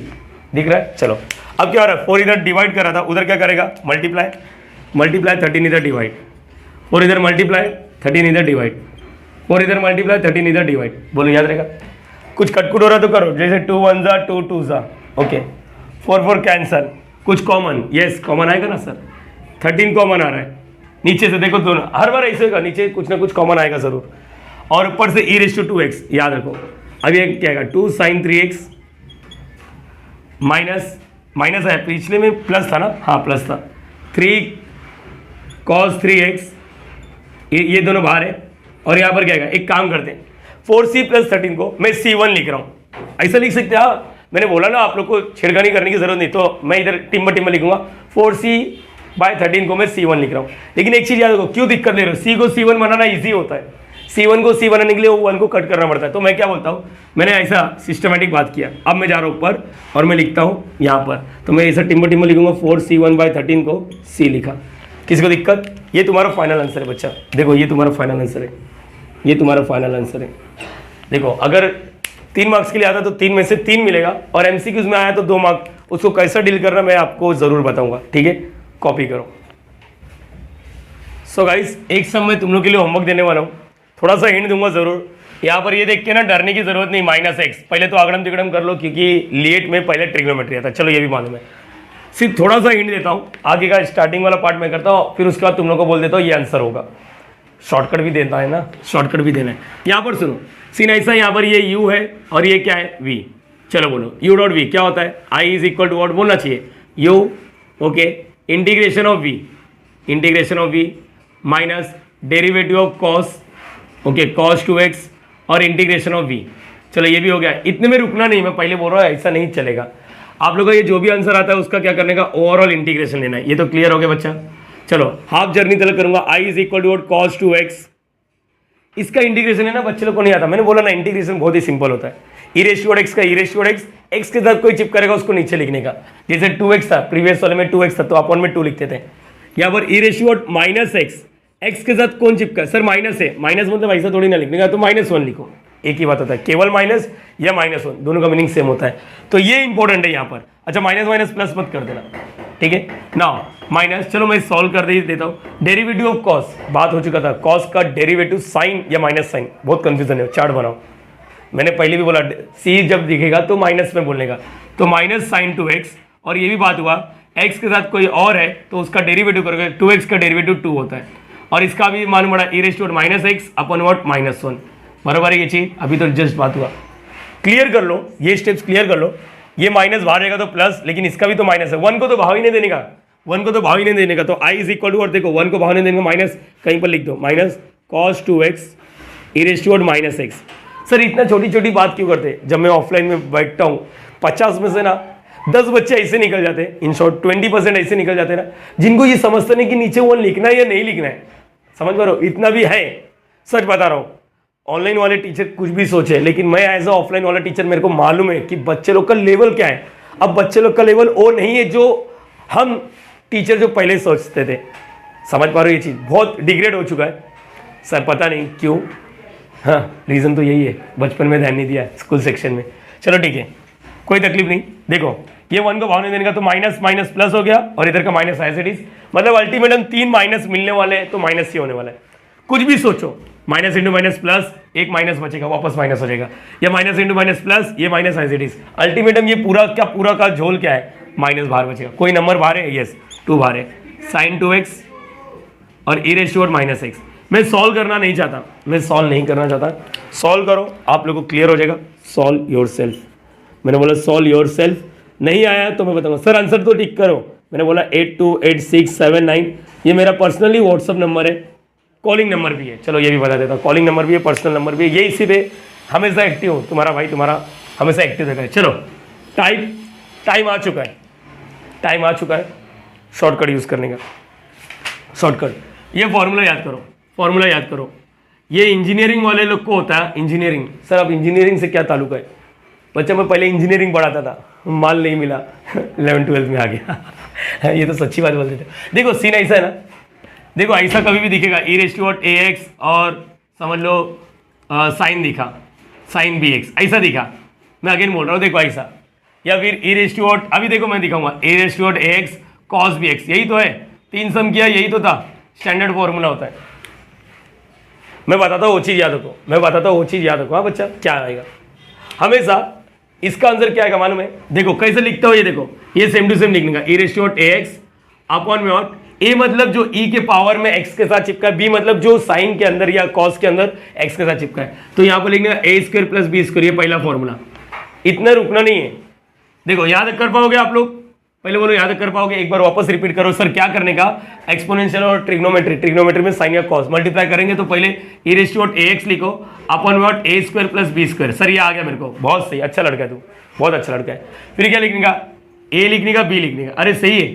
दिख रहा है। चलो अब क्या हो रहा है, 4 इधर डिवाइड कर रहा था, उधर क्या करेगा, मल्टीप्लाई, 13 इधर डिवाइड, 4 इधर मल्टीप्लाई 13 इधर डिवाइड, 4 इधर मल्टीप्लाई 13 इधर डिवाइड। बोलो याद रहेगा, कुछ कटकुट हो रहा तो करो, जैसे 2 1 ज़ा 2 2 ज़ा, ओके 4 4 कैंसल, कुछ कॉमन, यस कॉमन आएगा ना सर, 13 कॉमन आ रहा है, नीचे से देखो दोनों, हर बार ऐसे होगा, नीचे कुछ ना कुछ कॉमन आएगा जरूर, और ऊपर से e⁻²x याद रखो। अब ये क्या आएगा, 2 साइन 3x माइनस है, पिछले में प्लस था ना, हाँ प्लस था, 3 cos 3x, ये दोनों बाहर है, और यहाँ पर क्या आएगा, एक काम करते हैं 4c + 13 को मैं c1 लिख रहा हूँ, ऐसा लिख सकते हैं। हाँ मैंने बोला ना आप लोग को छेड़खानी करने की जरूरत नहीं, तो मैं इधर टिम्बर लिखूंगा, 4c/13 को मैं c1 लिख रहा हूँ। लेकिन एक चीज़ याद रखो, क्यों दिक्कत ले रहे हो, c को c1 बनाना ईजी होता है, c1 को c बनाने के लिए वो 1 को कट करना पड़ता है। तो मैं क्या बोलता हूँ, मैंने ऐसा सिस्टमेटिक बात किया, अब मैं जा रहा हूँ ऊपर और मैं लिखता हूँ यहाँ पर, तो मैं ऐसा टिम्बर लिखूंगा, 4c1/13 को c लिखा। किसी को दिक्कत, ये तुम्हारा फाइनल आंसर है बच्चा, देखो ये तुम्हारा फाइनल आंसर है, ये तुम्हारा फाइनल आंसर है। देखो अगर 3 मार्क्स के लिए आता तो 3 में से 3 मिलेगा, और एमसीक्यूज में आया तो 2 मार्क्स, उसको कैसा डील करना मैं आपको जरूर बताऊंगा, ठीक है, कॉपी करो। सो गाइस एक सम में तुम लोग के लिए होमवर्क देने वाला हूँ, थोड़ा सा हिंट दूंगा जरूर। यहाँ पर ये देख के ना डरने की जरूरत नहीं, -x पहले तो आगड़म तिगड़म कर लो, क्योंकि लीएट में पहले ट्रिग्नोमेट्री आता, चलो ये भी मालूम है। सिर्फ थोड़ा सा हिंट देता हूँ, आगे का स्टार्टिंग वाला पार्ट मैं करता हूँ, फिर उसके बाद तुम लोग को बोल देता हूँ ये आंसर होगा। शॉर्टकट भी देता है ना, शॉर्टकट भी देना है। यहाँ पर सुनो सीन ऐसा, यहाँ पर ये u है और ये क्या है v। चलो बोलो u डॉट v क्या होता है, I is equal to what बोलना चाहिए, u okay integration of v minus derivative of cos, okay cos 2x और इंटीग्रेशन ऑफ v। चलो ये भी हो गया, इतने में रुकना नहीं, मैं पहले बोल रहा हूँ ऐसा नहीं चलेगा। आप लोगों का ये जो भी आंसर आता है उसका क्या करने का, ओवरऑल इंटीग्रेशन लेना है। ये तो क्लियर हो गया बच्चा। चलो हाफ जर्नी तक करूंगा, I is equal to cos 2x, इसका इंटीग्रेशन है ना बच्चे लोग को नहीं आता, मैंने बोला ना इंटीग्रेशन बहुत ही सिंपल होता है। e⁻² का e⁻x, x के साथ कोई चिप करेगा उसको नीचे लिखने का, जैसे 2x था प्रीवियस वाले में 2x था तो अपॉन में 2 लिखते थे, यहाँ पर e⁻−x, x के साथ कौन चिपका, सर माइनस है, माइनस मतलब ऐसा थोड़ी ना लिखने का, तो -1 लिखो, एक ही बात होता है, केवल माइनस या -1 दोनों का मीनिंग सेम होता है। तो ये इंपॉर्टेंट है यहाँ पर। अच्छा माइनस माइनस प्लस मत कर देना, ठीक है ना। माइनस, चलो मैं सॉल्व कर देता हूँ। डेरिवेटिव ऑफ कॉस, बात हो चुका था, कॉस का डेरिवेटिव साइन या माइनस साइन, बहुत कंफ्यूजन है, चार्ट बनाओ। मैंने पहले भी बोला सी जब दिखेगा तो माइनस में बोलने का, तो माइनस साइन 2x, और ये भी बात हुआ x के साथ कोई और है तो उसका डेरिवेटिव करोगे, 2x का डेरिवेटिव 2 होता है, और इसका भी मालूम पड़ा e⁻⁻x अपन व्हाट -1, बराबर है ये चीज। अभी तो जस्ट बात हुआ, क्लियर कर लो, ये स्टेप्स क्लियर कर लो। ये माइनस बाहर रहेगा तो प्लस, लेकिन इसका भी तो माइनस है, 1 को तो भाव ही नहीं देने का, 1 को तो भाव ही नहीं देने का, तो i इज इक्वल टू, और देखो 1 को भाव नहीं देने का, माइनस कहीं पर लिख दो, minus cos 2x e⁻⁻x। Sir इतना छोटी छोटी बात क्यों करते हैं? जब मैं ऑफलाइन में बैठता हूँ 50 में से ना 10 बच्चे ऐसे निकल जाते हैं, इन शॉर्ट 20% ऐसे निकल जाते हैं ना, जिनको ये समझते नहीं कि नीचे 1 लिखना है या नहीं लिखना है। समझ पा रहे हो? इतना भी है, सच बता रहा हूँ। ऑनलाइन वाले टीचर कुछ भी सोचे, लेकिन मैं एज अ ऑफलाइन वाला टीचर मेरे को मालूम है कि बच्चे लोग का लेवल क्या है। अब बच्चे लोग का लेवल वो नहीं है जो हम टीचर जो पहले सोचते थे। समझ पा रहे हो? ये चीज़ बहुत डिग्रेड हो चुका है सर, पता नहीं क्यों। हाँ, रीज़न तो यही है, बचपन में ध्यान नहीं दिया स्कूल सेक्शन में। चलो ठीक है, कोई तकलीफ नहीं। देखो ये 1 को भाव नहीं देने का, तो माइनस माइनस प्लस हो गया, और इधर का माइनस एज इट इज, मतलब अल्टीमेट हम 3 माइनस मिलने वाले हैं, तो माइनस ही होने वाला है। कुछ भी सोचो, माइनस इंटू माइनस प्लस, एक माइनस बचेगा, वापस माइनस हो जाएगा, या माइनस इंटू माइनस प्लस, ये minus as it is. Ultimatum ये पूरा क्या, पूरा का झोल क्या है, माइनस बाहर बचेगा। कोई नंबर बाहर है? यस, 2 बाहर है। साइन 2x और e⁻⁻x। मैं सॉल्व करना नहीं चाहता, मैं सॉल्व नहीं करना चाहता, सॉल्व करो, आप लोगों को क्लियर हो जाएगा। सॉल्व योर सेल्फ, मैंने बोला सॉल्व योर सेल्फ। नहीं आया तो मैं बताऊंगा सर आंसर तो टिक करो। मैंने बोला 828679, ये मेरा पर्सनली व्हाट्सअप नंबर है, कॉलिंग नंबर भी है। चलो ये भी बता देता हूँ, कॉलिंग नंबर भी है, पर्सनल नंबर भी है, ये इसी पे हमेशा एक्टिव हूँ। तुम्हारा भाई तुम्हारा हमेशा एक्टिव रहता है। चलो टाइम आ चुका है, टाइम आ चुका है शॉर्टकट यूज़ करने का। शॉर्टकट, ये फॉर्मूला याद करो, फॉर्मूला याद करो। ये इंजीनियरिंग वाले लोग को होता है इंजीनियरिंग। सर अब इंजीनियरिंग से क्या ताल्लुक है? बच्चा मैं पहले इंजीनियरिंग पढ़ाता था, माल नहीं मिला 11th-12th में आ गया ये तो सच्ची बात बोलते थे। देखो सीन ऐसा है ना, देखो ऐसा कभी भी दिखेगा e⁻⁻x और समझ लो साइन दिखा, साइन bx ऐसा दिखा, मैं अगेन बोल रहा हूँ देखो ऐसा, या फिर e⁻, अभी देखो मैं दिखाऊंगा e⁻⁴x cos bx, यही तो है, 3 सम किया, यही तो था, स्टैंडर्ड फॉर्मूला होता है। मैं बताता हूँ वो चीज़ याद रखो, मैं बताता हूँ वो चीज़ याद रखो। हाँ बच्चा क्या आएगा हमेशा, इसका आंसर क्या आएगा मालूम है? देखो कैसे लिखता हो, ये देखो, ये सेम टू सेम लिखने का, e⁻⁴x अपॉन में, और a मतलब जो e के पावर में x के साथ चिपका है, b मतलब जो साइन के अंदर या cos के अंदर x के साथ चिपका है, तो यहाँ पर लिखने का a² प्लस b², ये पहला फॉर्मूला। इतना रुकना नहीं है, देखो याद कर पाओगे आप लोग? पहले बोलो याद कर पाओगे? एक बार वापस रिपीट करो। सर क्या करने का? एक्सपोनेंशियल और ट्रिग्नोमेट्री में साइन या कॉस मल्टीप्लाई करेंगे, तो पहले e⁻⁴x लिखो अपन what a² plus b²। Sir ये आ गया मेरे को, बहुत सही, अच्छा लड़का है तू, बहुत अच्छा लड़का है। फिर क्या लिखने का? a लिखने का, b लिखने का। अरे सही है,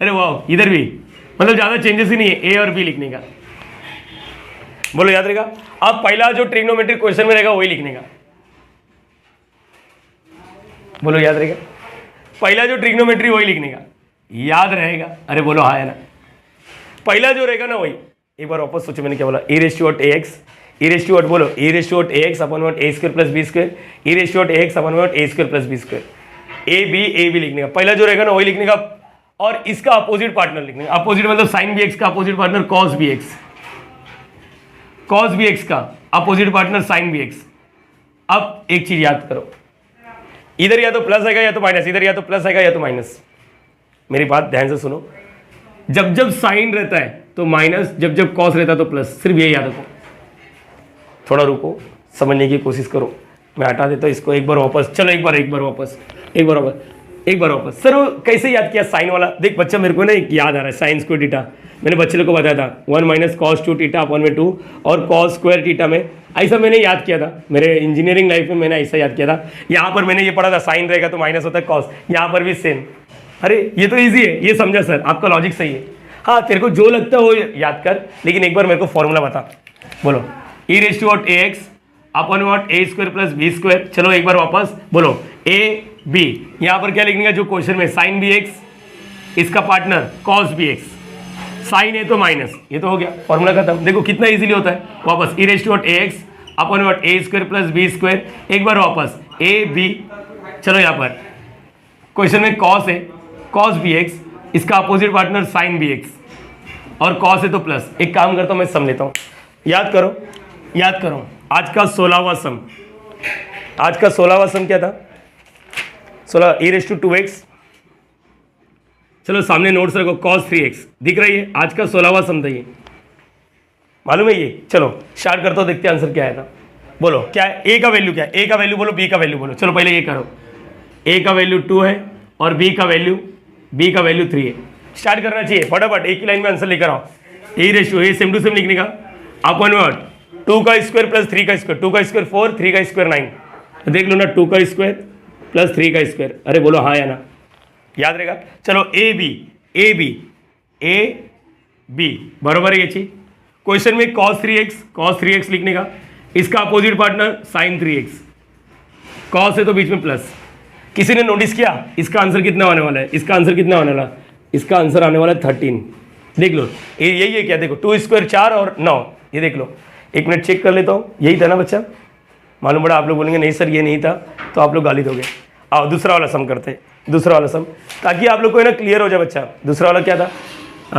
अरे वाह, इधर भी मतलब ज़्यादा चेंजेस ही नहीं है, a और b लिखने का। बोलो याद रहेगा? अब पहला जो ट्रिग्नोमेट्री क्वेश्चन में रहेगा वही लिखने का। बोलो याद रहेगा? पहला जो ट्रिग्नोमेट्री वही लिखने का, याद रहेगा? अरे बोलो हाँ है ना, पहला जो रहेगा ना वही। एक बार वापस सोचो मैंने क्या बोला, e⁻⁴x बोलो e⁻⁴x upon what a² plus b², e⁻⁴x upon what a² plus b², a b लिखने का, पहला जो रहेगा ना वही लिखने का, और इसका अपोजिट पार्टनर लिखने का। अपोजिट मतलब साइन bx का अपोजिट पार्टनर cos bx का अपोजिट पार्टनर साइन bx। अब एक चीज याद करो, इधर या तो प्लस आएगा या तो माइनस, इधर या तो प्लस आएगा या तो माइनस। मेरी बात ध्यान से सुनो, जब जब साइन रहता है तो माइनस, जब जब कॉस रहता है तो प्लस, सिर्फ ये याद रखो। थोड़ा रुको, समझने की कोशिश करो, मैं हटा देता हूँ इसको। एक बार वापस, चलो एक बार वापस। सर वो कैसे याद किया साइन वाला? देख बच्चा, मेरे को ना एक याद आ रहा है, साइन स्क्वायर थीटा मैंने बच्चे लोग को बताया था, 1 माइनस cos 2 थीटा अपॉन में 2, और cos स्क्वायर थीटा में ऐसा मैंने याद किया था, मेरे इंजीनियरिंग लाइफ में मैंने ऐसा याद किया था। यहाँ पर मैंने ये पढ़ा था साइन रहेगा तो माइनस होता है cos, यहाँ पर भी सेम। अरे ये तो ईजी है, ये समझा सर, आपका लॉजिक सही है। हाँ तेरे को जो लगता है वो याद कर, लेकिन एक बार मेरे को फॉर्मूला बता। बोलो e⁻⁴x upon what a² plus b²। चलो एक बार वापस बोलो a b, यहाँ पर क्या लिखने का जो क्वेश्चन में, साइन bx, इसका पार्टनर cos bx, साइन है तो माइनस, ये तो हो गया फॉर्मूला खत्म। देखो कितना इजीली होता है। वापस e⁻⁴x upon what a square plus b square, एक बार वापस ए बी। चलो यहाँ पर क्वेश्चन में कॉस है, कॉस बी एक्स, इसका opposite partner sine b x, और कॉस है तो प्लस। एक काम करता हूँ मैं सम लेता हूँ, याद करो याद करो, आज का 16वां सम, आज का 16वां सम क्या था, 16 e रेज़ टू 2x। चलो सामने नोट्स रखो, cos 3x दिख रही है, आज का 16वां सम था ये, मालूम है ये। चलो स्टार्ट करता हूँ, देखते हैं आंसर क्या आया था। बोलो क्या है, a का वैल्यू क्या है, a का वैल्यू बोलो, b का वैल्यू बोलो। चलो पहले ये करो, a का वैल्यू 2 है और b का वैल्यू 3 है। स्टार्ट करना चाहिए फटाफट, एक ही लाइन में आंसर लेकर आओ। e raise to a same to same लिखने का, अपन व्हाट 2 का स्क्वायर प्लस 3 का स्क्वायर, 2 का स्क्वायर 4, 3 का स्क्वायर 9, तो देख लो ना 2 का स्क्वायर प्लस 3 का स्क्वायर। अरे बोलो हाँ या ना, याद रहेगा। चलो ए बी बरोबर है ये चीज। क्वेश्चन में cos 3x लिखने का, इसका opposite partner sin 3x, cos है तो बीच में प्लस। किसी ने नोटिस किया इसका आंसर कितना होने वाला है, इसका आंसर कितना होने वाला है, इसका आंसर आने वाला है 13। देख लो यही है क्या, देखो 2 स्क्वायर 4 और 9, ये देख लो, एक मिनट चेक कर लेता हूँ, यही था ना बच्चा। मालूम पड़ा आप लोग बोलेंगे नहीं सर ये नहीं था, तो आप लोग गाली दोगे। आओ दूसरा वाला सम करते हैं, दूसरा वाला सम, ताकि आप लोग को है ना क्लियर हो जाए बच्चा। दूसरा वाला क्या था,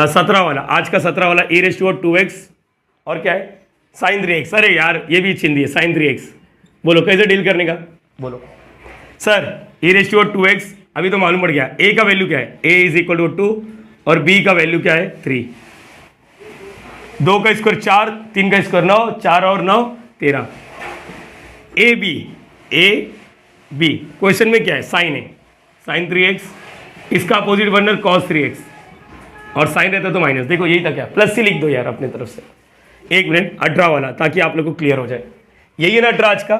17 वाला, आज का 17 वाला e रेज़ टू 2x और क्या है sin 3x। अरे यार ये भी छीन दिए sin 3x। बोलो कैसे डील करने का, बोलो sir e raise to 2x, अभी तो मालूम पड़ गया a का वैल्यू क्या है, a इज इक्वल टू 2 और b का वैल्यू क्या है 3। 2 का स्क्वायर 4, 3 का स्क्वायर 9, 4 और 9 13। ए बी क्वेश्चन में क्या है, साइन है, साइन 3x, इसका अपोजिट पार्टनर cos 3x, और साइन रहता तो माइनस। देखो यही था क्या, प्लस ही लिख दो यार अपने तरफ से। एक मिनट 18 वाला, ताकि आप लोग को क्लियर हो जाए। यही है ना 18 आज का,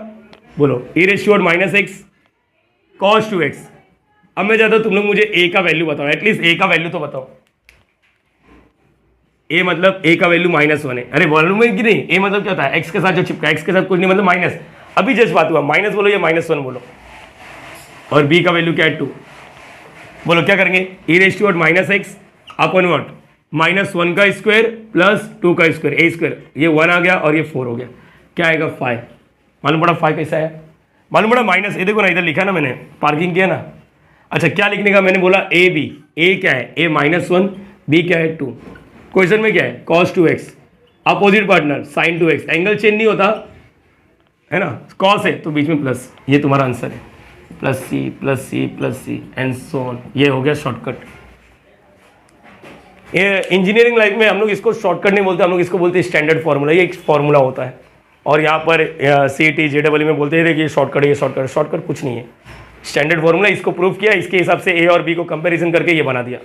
बोलो e raise to -x cos 2x। अब मैं चाहता हूँ तुम लोग मुझे a का वैल्यू बताओ, एटलीस्ट a का वैल्यू तो बताओ। a मतलब a का वैल्यू -1 है। अरे मालूम है कि नहीं, a मतलब क्या होता है, x के साथ जो चिपका, x के साथ कुछ नहीं मतलब माइनस। अभी जस्ट बात हुआ, माइनस बोलो या -1 बोलो। और b का वैल्यू क्या है 2। बोलो क्या करेंगे, e raise to -x upon what -1 का स्क्वायर प्लस 2 का स्क्वायर, a स्क्वायर, ये 1 आ गया और ये 4 हो गया, क्या आएगा 5। मालूम पड़ा 5 कैसा है, मालूम पड़ा माइनस, ये देखो ना इधर लिखा ना मैंने, पार्किंग किया ना। अच्छा क्या लिखने का, मैंने बोला a b, a क्या है a -1, b क्या है 2। क्वेश्चन में क्या है cos 2x, opposite partner sin 2x, angle change नहीं होता है ना, cos है तो बीच में प्लस, ये तुम्हारा आंसर है, plus c and so on. ये हो गया शॉर्टकट। ये इंजीनियरिंग लाइफ में हम लोग इसको शॉर्टकट नहीं बोलते, हम लोग इसको बोलते हैं स्टैंडर्ड फार्मूला। ये एक फार्मूला होता है, और यहाँ पर CET JEE में बोलते हैं कि ये शॉर्टकट है, ये शॉर्टकट, शॉर्टकट कुछ नहीं है, स्टैंडर्ड फार्मूला। इसको प्रूव किया, इसके हिसाब से a और b को कंपैरिजन करके ये बना दिया।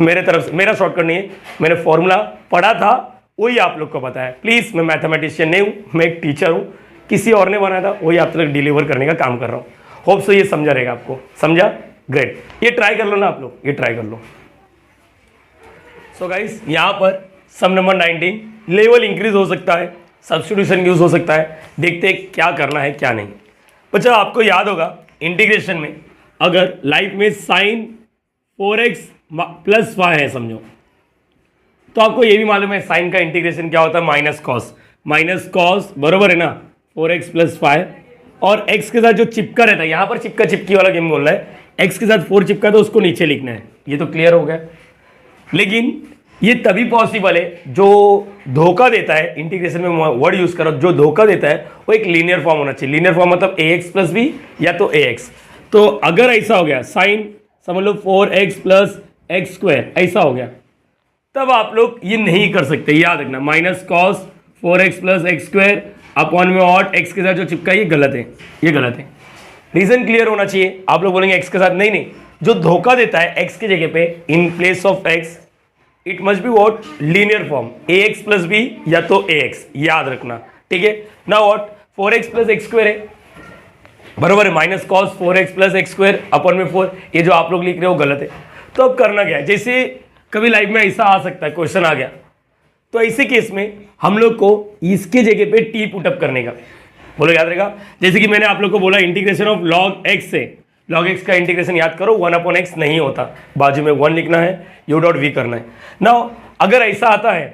मेरे तरफ से मेरा शॉर्टकट नहीं है, मैंने फॉर्मूला पढ़ा था, वही आप लोग को पता है। प्लीज़ मैं मैथमेटिशियन नहीं हूँ, मैं एक टीचर हूँ, किसी और ने बनाया था वही आप तक डिलीवर करने का काम कर रहा हूँ। होप सो ये समझा रहेगा आपको, समझा, ग्रेट। ये ट्राई कर लो ना आप लोग, ये ट्राई कर लो। सो गाइस यहाँ पर सम नंबर 19, लेवल इंक्रीज हो सकता है, सब्स्टिट्यूशन यूज हो सकता है, देखते हैं क्या करना है क्या नहीं। बच्चा आपको याद होगा इंटीग्रेशन में, अगर लाइफ में साइन 4x प्लस 5 है समझो, तो आपको ये भी मालूम है साइन का इंटीग्रेशन क्या होता है, माइनस कॉस बरोबर है ना 4x प्लस 5, और x के साथ जो चिपका रहता है, यहाँ पर चिपका चिपकी वाला गेम बोल रहा है, x के साथ 4 चिपका तो उसको नीचे लिखना है। ये तो क्लियर हो गया। लेकिन ये तभी पॉसिबल है जो धोखा देता है, इंटीग्रेशन में वर्ड यूज करो, जो धोखा देता है वो एक लीनियर फॉर्म होना चाहिए। लीनियर फॉर्म मतलब ax प्लस b या तो ax। तो अगर ऐसा हो गया साइन समझ लो 4x प्लस एक्स स्क्वायर, ऐसा हो गया, तब आप लोग ये नहीं कर सकते, याद रखना। Minus cos 4x plus x square upon में और x के साथ जो चिपका है, ये गलत है, ये गलत है। रीजन क्लियर होना चाहिए। आप लोग बोलेंगे x के साथ, नहीं, जो धोखा देता है x की जगह पे in place of x, it must be what linear form ax plus b या तो ax, याद रखना, ठीक है ना। What 4x plus x square है, बरोबर है, minus cos 4x plus x square upon में 4, ये जो आप लोग लिख रहे हो गलत है। तो अब करना क्या है, जैसे कभी लाइफ में ऐसा आ सकता है, क्वेश्चन आ गया, तो ऐसे केस में हम लोग को इसके जगह पे टी पुटअप करने का, बोलो याद रहेगा। जैसे कि मैंने आप लोग को बोला इंटीग्रेशन ऑफ log x से, log x का इंटीग्रेशन याद करो 1/x नहीं होता, बाजू में 1 लिखना है, u डॉट v करना है। नाउ अगर ऐसा आता है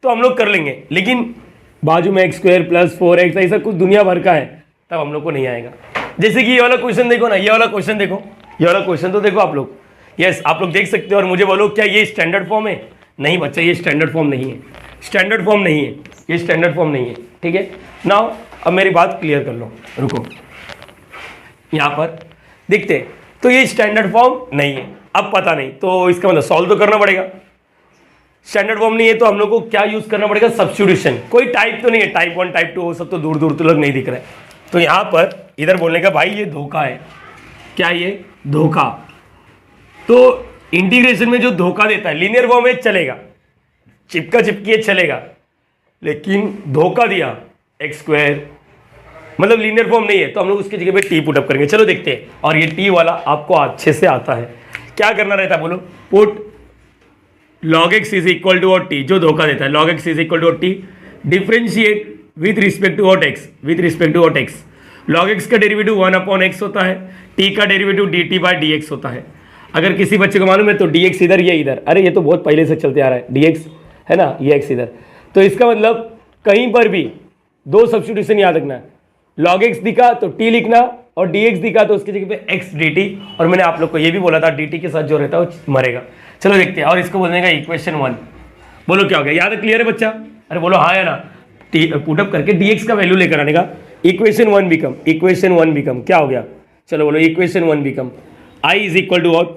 तो हम लोग कर लेंगे, लेकिन बाजू में एक्स स्क्वायर प्लस 4x ऐसा कुछ दुनिया भर का है, तब हम लोग को नहीं आएगा। जैसे कि ये वाला क्वेश्चन देखो ना, ये वाला क्वेश्चन देखो, ये वाला क्वेश्चन तो देखो आप लोग। यस, आप लोग देख सकते हो और मुझे बोलो क्या ये स्टैंडर्ड फॉर्म है? नहीं बच्चा, ये स्टैंडर्ड फॉर्म नहीं है, स्टैंडर्ड फॉर्म नहीं है, ये स्टैंडर्ड फॉर्म नहीं है। ठीक है, नाउ अब मेरी बात क्लियर कर लो, रुको, यहाँ पर देखते हैं। तो ये स्टैंडर्ड फॉर्म नहीं है, अब पता नहीं तो इसका मतलब सॉल्व तो करना पड़ेगा। स्टैंडर्ड फॉर्म नहीं है तो हम लोग को क्या यूज करना पड़ेगा? सब्स्टिट्यूशन। कोई टाइप तो नहीं है, टाइप 1 टाइप 2 वो सब तो दूर दूर तक नहीं दिख रहा है। तो यहाँ पर इधर बोलने का भाई ये धोखा है, क्या ये धोखा? तो इंटीग्रेशन में जो धोखा देता है, लीनियर फॉर्म में चलेगा, चिपका चिपकी चलेगा, लेकिन धोखा दिया एक्स स्क्वायर, मतलब लीनियर फॉर्म नहीं है, तो हम लोग उसकी जगह पे टी पुट अप करेंगे। चलो देखते हैं। और ये टी वाला आपको अच्छे से आता है। क्या करना रहता है बोलो? Put log x is equal to और टी, जो धोखा देता है log x is equal to और टी, differentiate with respect to what x, with respect to what x. log x का डेरिवेटिव 1/x होता है, t का डेरिवेटिव dt/dx होता है। अगर किसी बच्चे को मालूम है तो dx इधर, ये इधर, अरे ये तो बहुत पहले से चलते आ रहा है, dx है ना, ये x इधर। तो इसका मतलब कहीं पर भी दो सब्स्टिट्यूशन याद रखना है, log x दिखा तो t लिखना और dx दिखा तो उसकी जगह पे x dt। और मैंने आप लोग को ये भी बोला था dt के साथ जो रहता है वो मरेगा। चलो देखते हैं। और इसको बोलने का इक्वेशन 1, बोलो क्या हो गया? याद है, क्लियर है बच्चा? अरे बोलो हाँ है ना। पुटअप करके dx का वैल्यू लेकर आने का, इक्वेशन 1 बिकम क्या हो गया? चलो बोलो equation 1 become i is equal to what,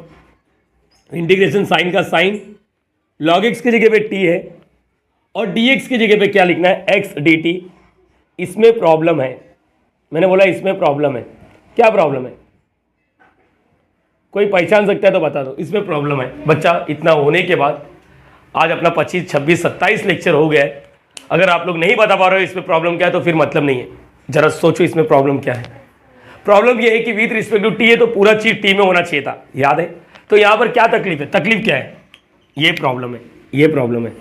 integration sine का साइन, log x की जगह पे t है और dx की जगह पे क्या लिखना है? x dt। इसमें प्रॉब्लम है, मैंने बोला इसमें प्रॉब्लम है। क्या प्रॉब्लम है? कोई पहचान सकता है तो बता दो। इसमें प्रॉब्लम है बच्चा। इतना होने के बाद आज अपना 25, 26, 27 लेक्चर हो गया है। अगर आप लोग नहीं बता पा रहे हो इसमें प्रॉब्लम क्या है तो फिर मतलब नहीं है। जरा सोचो इसमें प्रॉब्लम क्या है। प्रॉब्लम ये है कि विथ रिस्पेक्ट टू टी है तो पूरा चीज टी में होना चाहिए था, याद है? तो यहाँ पर क्या तकलीफ है? तकलीफ क्या है? ये प्रॉब्लम है, ये प्रॉब्लम है।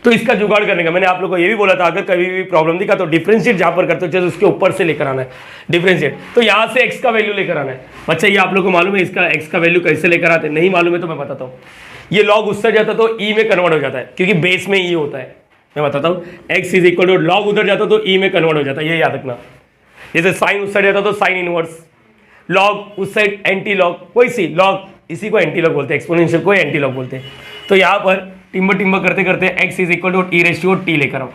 तो इसका जुगाड़ करने का मैंने आप लोगों को ये भी बोला था, अगर कभी भी प्रॉब्लम दिखा तो डिफरेंशिएट जहाँ पर करते हो चलो उसके ऊपर से लेकर आना है डिफरेंशिएट। तो यहाँ से x का वैल्यू लेकर आना है। बच्चा ये आप लोग को मालूम है इसका x का वैल्यू कैसे लेकर आते हैं? नहीं मालूम है तो मैं बताता हूँ। ये लॉग उससे जाता तो ई में कन्वर्ट हो जाता है, क्योंकि बेस में ई होता है। मैं बताता हूँ, x is equal to log उधर जाता तो ई में कन्वर्ट हो जाता है, ये याद रखना। जैसे साइन उस साइड जाता तो साइन इनवर्स, लॉग उस साइड एंटी लॉग, कोई सी लॉग, इसी को एंटी लॉग बोलते हैं, एक्सपोनेंशियल को एंटी लॉग बोलते हैं। तो यहाँ पर टिम्बर करते करते x is equal to e raise to t लेकर आओ।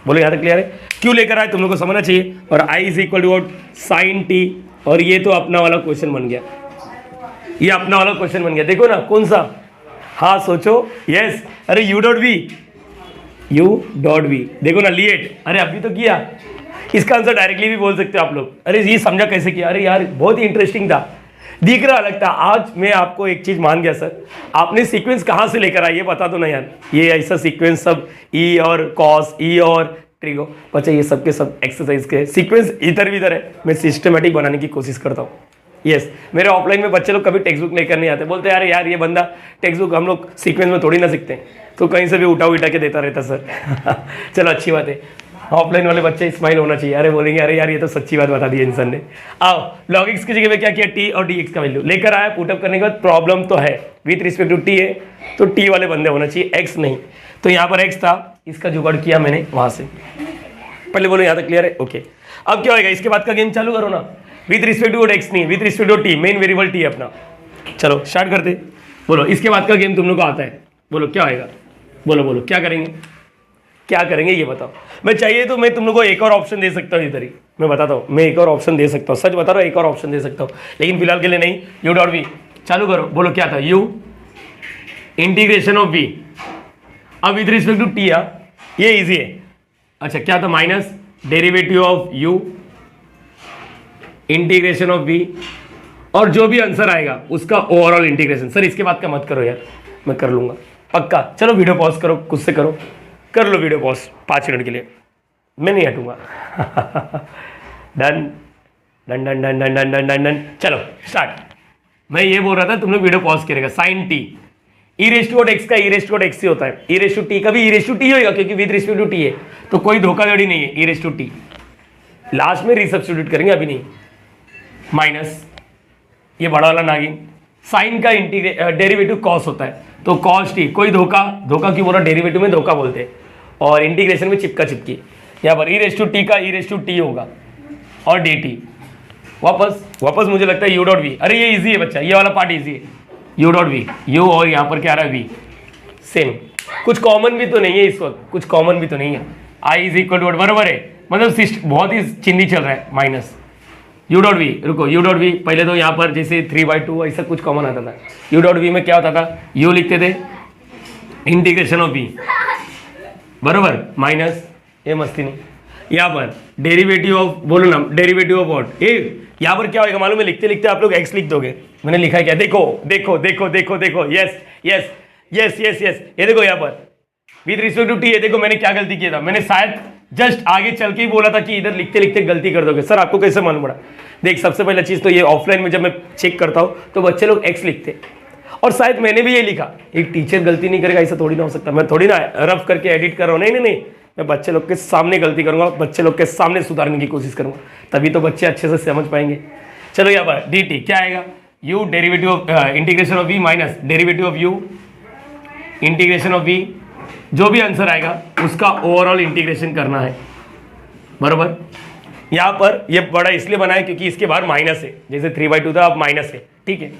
बोलो यहाँ तक क्लियर है? क्यों लेकर आए तुम लोग को समझना चाहिए। और i is equal to sine t, और ये तो अपना वाला क्वेश्चन बन गया, ये अपना वाला क्वेश्चन बन गया। देखो ना कौन सा, हाँ सोचो। यस, अरे यू डॉट वी, देखो ना लिएट, अरे अभी तो किया। इसका आंसर डायरेक्टली भी बोल सकते हो आप लोग। अरे ये समझा कैसे किया? अरे यार बहुत ही इंटरेस्टिंग था, दिख रहा लगता। आज मैं आपको एक चीज मान गया सर, आपने सीक्वेंस कहाँ से लेकर आए ये बता दो ना यार। ये ऐसा सीक्वेंस सब ई और कॉस, ई और ट्रिगो, बच्चा ये सब के सब एक्सरसाइज के सीक्वेंस इधर भी इधर है। मैं सिस्टमेटिक बनाने की कोशिश करता हूँ। यस, मेरे ऑफलाइन में बच्चे लोग कभी टेक्स्ट बुक लेकर नहीं आते, बोलते यार यार ये बंदा टेक्स्ट बुक, हम लोग सीक्वेंस में थोड़ी ना सीखते हैं, तो कहीं से भी उठा के देता रहता सर। चलो अच्छी बात है, ऑफलाइन वाले बच्चे स्माइल होना चाहिए। अरे बोलेंगे अरे यार ये तो सच्ची बात बता दी इंसान ने। आओ log x की जगह पे क्या किया? t और dx का वैल्यू लेकर आया। पुटअप करने के बाद प्रॉब्लम तो है विथ रिस्पेक्ट टू t है तो t वाले बंदे होना चाहिए, x नहीं। तो यहाँ पर x था, इसका जुगाड़ किया मैंने वहां से। पहले बोलो यहाँ तक क्लियर है? ओके। अब क्या होगा? इसके बाद का गेम चालू करो ना। विथ रिस्पेक्ट टू x नहीं, with respect to t, main variable t है अपना। चलो स्टार्ट करते। बोलो इसके बाद का गेम तुम लोग को आता है, बोलो क्या होगा? बोलो क्या करेंगे, क्या करेंगे ये बताओ। मैं चाहिए तो मैं तुम लोग को एक और ऑप्शन दे सकता हूँ इधर ही, मैं बताता हूँ, मैं एक और ऑप्शन दे सकता हूँ, सच बता रहा हूँ एक और ऑप्शन दे सकता हूँ, लेकिन फिलहाल के लिए नहीं। यू डॉट वी चालू करो। बोलो क्या था? यू इंटीग्रेशन ऑफ वी, अब विथ रिस्पेक्ट टू टी, ये इजी है। अच्छा क्या था? Minus derivative of u integration of v, और जो भी आंसर आएगा उसका ओवरऑल इंटीग्रेशन। सर इसके बाद का मत करो यार, मैं कर लूंगा पक्का। चलो वीडियो पॉज करो, खुद से करो, कर लो वीडियो पॉज 5 मिनट के लिए, मैं नहीं हटूंगा। Done done done done done done done done done. चलो स्टार्ट। मैं ये बोल रहा था तुम लोग वीडियो पॉज करेगा। Sine t, e raise to x का ई रेस टू एक्स ही होता है, ई रेस टू टी का भी ई रेस टू टी होगा, क्योंकि विद रिस्पेक्ट टू टी है तो कोई धोखाधड़ी नहीं है। ई रेस टू टी लास्ट में रिसब्स्टिट्यूट करेंगे, अभी नहीं। माइनस ये बड़ा वाला नागिन, साइन का डेरिवेटिव कॉस होता है तो कॉस टी, कोई धोखा क्यों बोला? डेरिवेटिव में धोखा बोलते हैं। और इंटीग्रेशन में चिपका चिपकी, यहाँ पर ई रेस टू टी का ई रेस टू टी होगा और डी टी, वापस मुझे लगता है यू डॉट वी। अरे ये इजी है बच्चा, ये वाला पार्ट इजी है, यू डॉट वी, यू और यहाँ पर क्या आ रहा है वी, सेम, कुछ कॉमन भी तो नहीं है इस वक्त, कुछ कॉमन भी तो नहीं है। आई इज इक्वल टू बराबर है, मतलब बहुत ही चिन्ही चल रहा है माइनस यू डॉट वी। रुको, यू डॉट वी पहले तो यहाँ पर जैसे 3/2 ऐसा कुछ कॉमन आता था। यू डॉट वी में क्या होता था, यू लिखते थे इंटीग्रेशन ऑफ वी बराबर माइनस, ये मस्ती नहीं, यहाँ पर डेरिवेटिव ऑफ, बोलो ना डेरिवेटिव ऑफ व्हाट, ए यहाँ पर क्या होगा मालूम है, लिखते लिखते आप लोग एक्स लिख दोगे। मैंने लिखा है क्या, देखो देखो देखो देखो देखो, yes yes yes yes yes, ये देखो यहाँ पर विद रिस्पेक्ट टू टी, ये देखो मैंने क्या गलती किया था, मैंने शायद जस्ट आगे चल के ही बोला था कि इधर लिखते लिखते गलती कर दोगे। सर आपको कैसे मालूम पड़ा? देख, सबसे पहला चीज़ तो ये ऑफलाइन में जब मैं चेक करता हूँ तो बच्चे लोग एक्स लिखते, और शायद मैंने भी ये लिखा, एक टीचर गलती नहीं करेगा ऐसा थोड़ी ना हो सकता, मैं थोड़ी ना रफ करके एडिट कर रहा हूँ, नहीं नहीं नहीं, मैं बच्चे लोग के सामने गलती करूँगा, बच्चे लोग के सामने सुधारने की कोशिश करूँगा, तभी तो बच्चे अच्छे से समझ पाएंगे। चलो यहाँ पर डी टी क्या आएगा, u derivative of integration of we minus derivative of u integration of v, जो भी आंसर आएगा उसका ओवरऑल इंटीग्रेशन करना है बराबर। यहाँ पर ये बड़ा इसलिए बना है क्योंकि इसके बाहर माइनस है, जैसे 3/2 था अब माइनस है, ठीक है।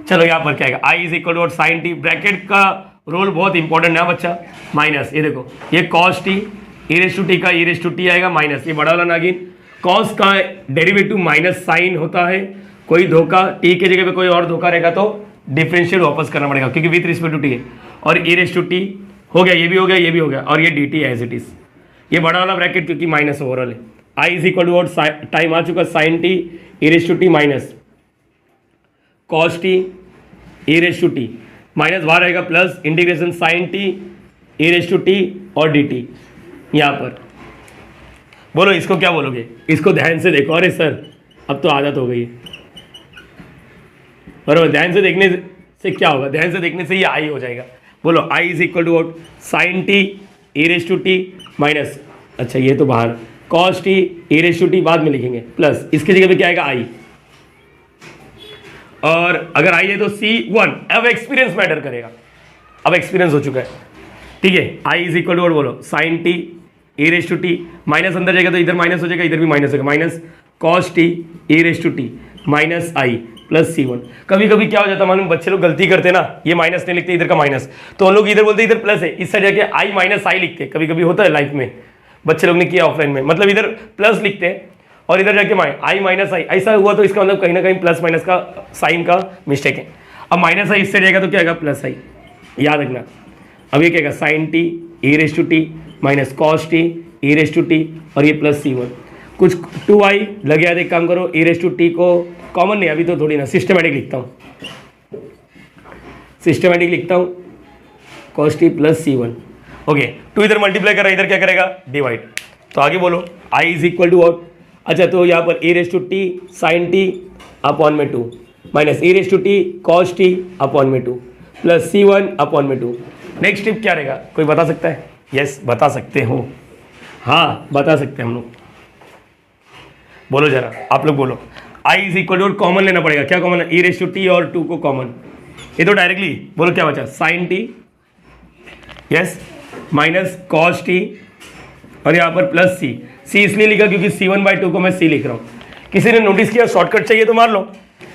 चलो यहाँ पर क्या आएगा, I is equal to sine t, bracket का रोल बहुत इंपॉर्टेंट है बच्चा, माइनस, ये देखो ये cos t, e raise to t का ई रेस टू टी आएगा माइनस, ये बड़ा वाला नागिन, कॉस का डेरिवेटिव माइनस साइन होता है, कोई धोखा टी के जगह पे कोई और धोखा रहेगा तो डिफरेंशियल वापस करना पड़ेगा क्योंकि विथ रिस्पेक्ट टू टी है, और ई रेस टू टी हो गया, ये भी हो गया, ये भी हो गया, और ये d t as it is, ये बड़ा वाला ब्रैकेट क्योंकि माइनस ओवरऑल है। I is equal to time आ चुका sine t e raise to t minus cos t e raise to t minus बाहर रहेगा plus integration sine t e raise to t और डी टी। यहाँ पर बोलो इसको क्या बोलोगे, इसको ध्यान से देखो। अरे सर अब तो आदत हो गई है, बराबर, ध्यान से देखने से क्या होगा, ध्यान से देखने से ये आई हो जाएगा। बोलो I is equal to what, sine t e raise to t minus, अच्छा ये तो बाहर, cos t e raise to t बाद में लिखेंगे, प्लस इसकी जगह पे क्या आएगा आई, और अगर आई है तो C1, अब एक्सपीरियंस मैटर करेगा, अब एक्सपीरियंस हो चुका है, ठीक है। I is equal to what बोलो, sine t e raise to t, minus अंदर जाएगा तो इधर माइनस हो जाएगा, इधर भी माइनस होगा, minus cos t e raise to t minus I plus C1। कभी कभी क्या हो जाता है मालूम, बच्चे लोग गलती करते ना, ये माइनस नहीं लिखते इधर का माइनस, तो हम लोग इधर बोलते इधर प्लस है, इस साइड जाके आई माइनस आई लिखते, कभी कभी होता है लाइफ में, बच्चे लोग ने किया ऑफलाइन में, मतलब इधर प्लस लिखते हैं और इधर जाके आई माइनस आई, ऐसा हुआ तो इसका मतलब कहीं ना कहीं प्लस माइनस का साइन का मिस्टेक है। अब माइनस आई इससे जाएगा तो क्या आएगा, प्लस आई, याद रखना। अब ये क्या आएगा, sine t e raise to t minus cos t e raise to t, और ये प्लस C1, कुछ 2i लग गया, एक काम करो ई रेस टू टी को कॉमन नहीं, अभी तो थोड़ी ना, सिस्टमेटिक लिखता हूँ, सिस्टमेटिक लिखता हूँ, cos t plus C1, okay. 2 इधर मल्टीप्लाई कर रहा है, इधर क्या करेगा, डिवाइड, तो आगे बोलो I is equal to what, अच्छा तो यहाँ पर e raise to t sine t upon में 2 minus e raise to t cos t upon में 2 प्लस C1 अपॉन में 2। नेक्स्ट स्टेप क्या रहेगा, कोई बता सकता है? यस बता सकते हो, हाँ बता सकते हैं हम लोग, बोलो जरा, आप लोग बोलो। I is equal two common लेना पड़ेगा, क्या कॉमन है, ई रेस टू टी और 2 को कॉमन, ये तो डायरेक्टली बोलो क्या बचा, sine t yes minus cos T, और यहाँ पर प्लस सी इसलिए लिखा क्योंकि C1/2 को मैं C लिख रहा हूँ। किसी ने नोटिस किया शॉर्टकट चाहिए तो मार लो,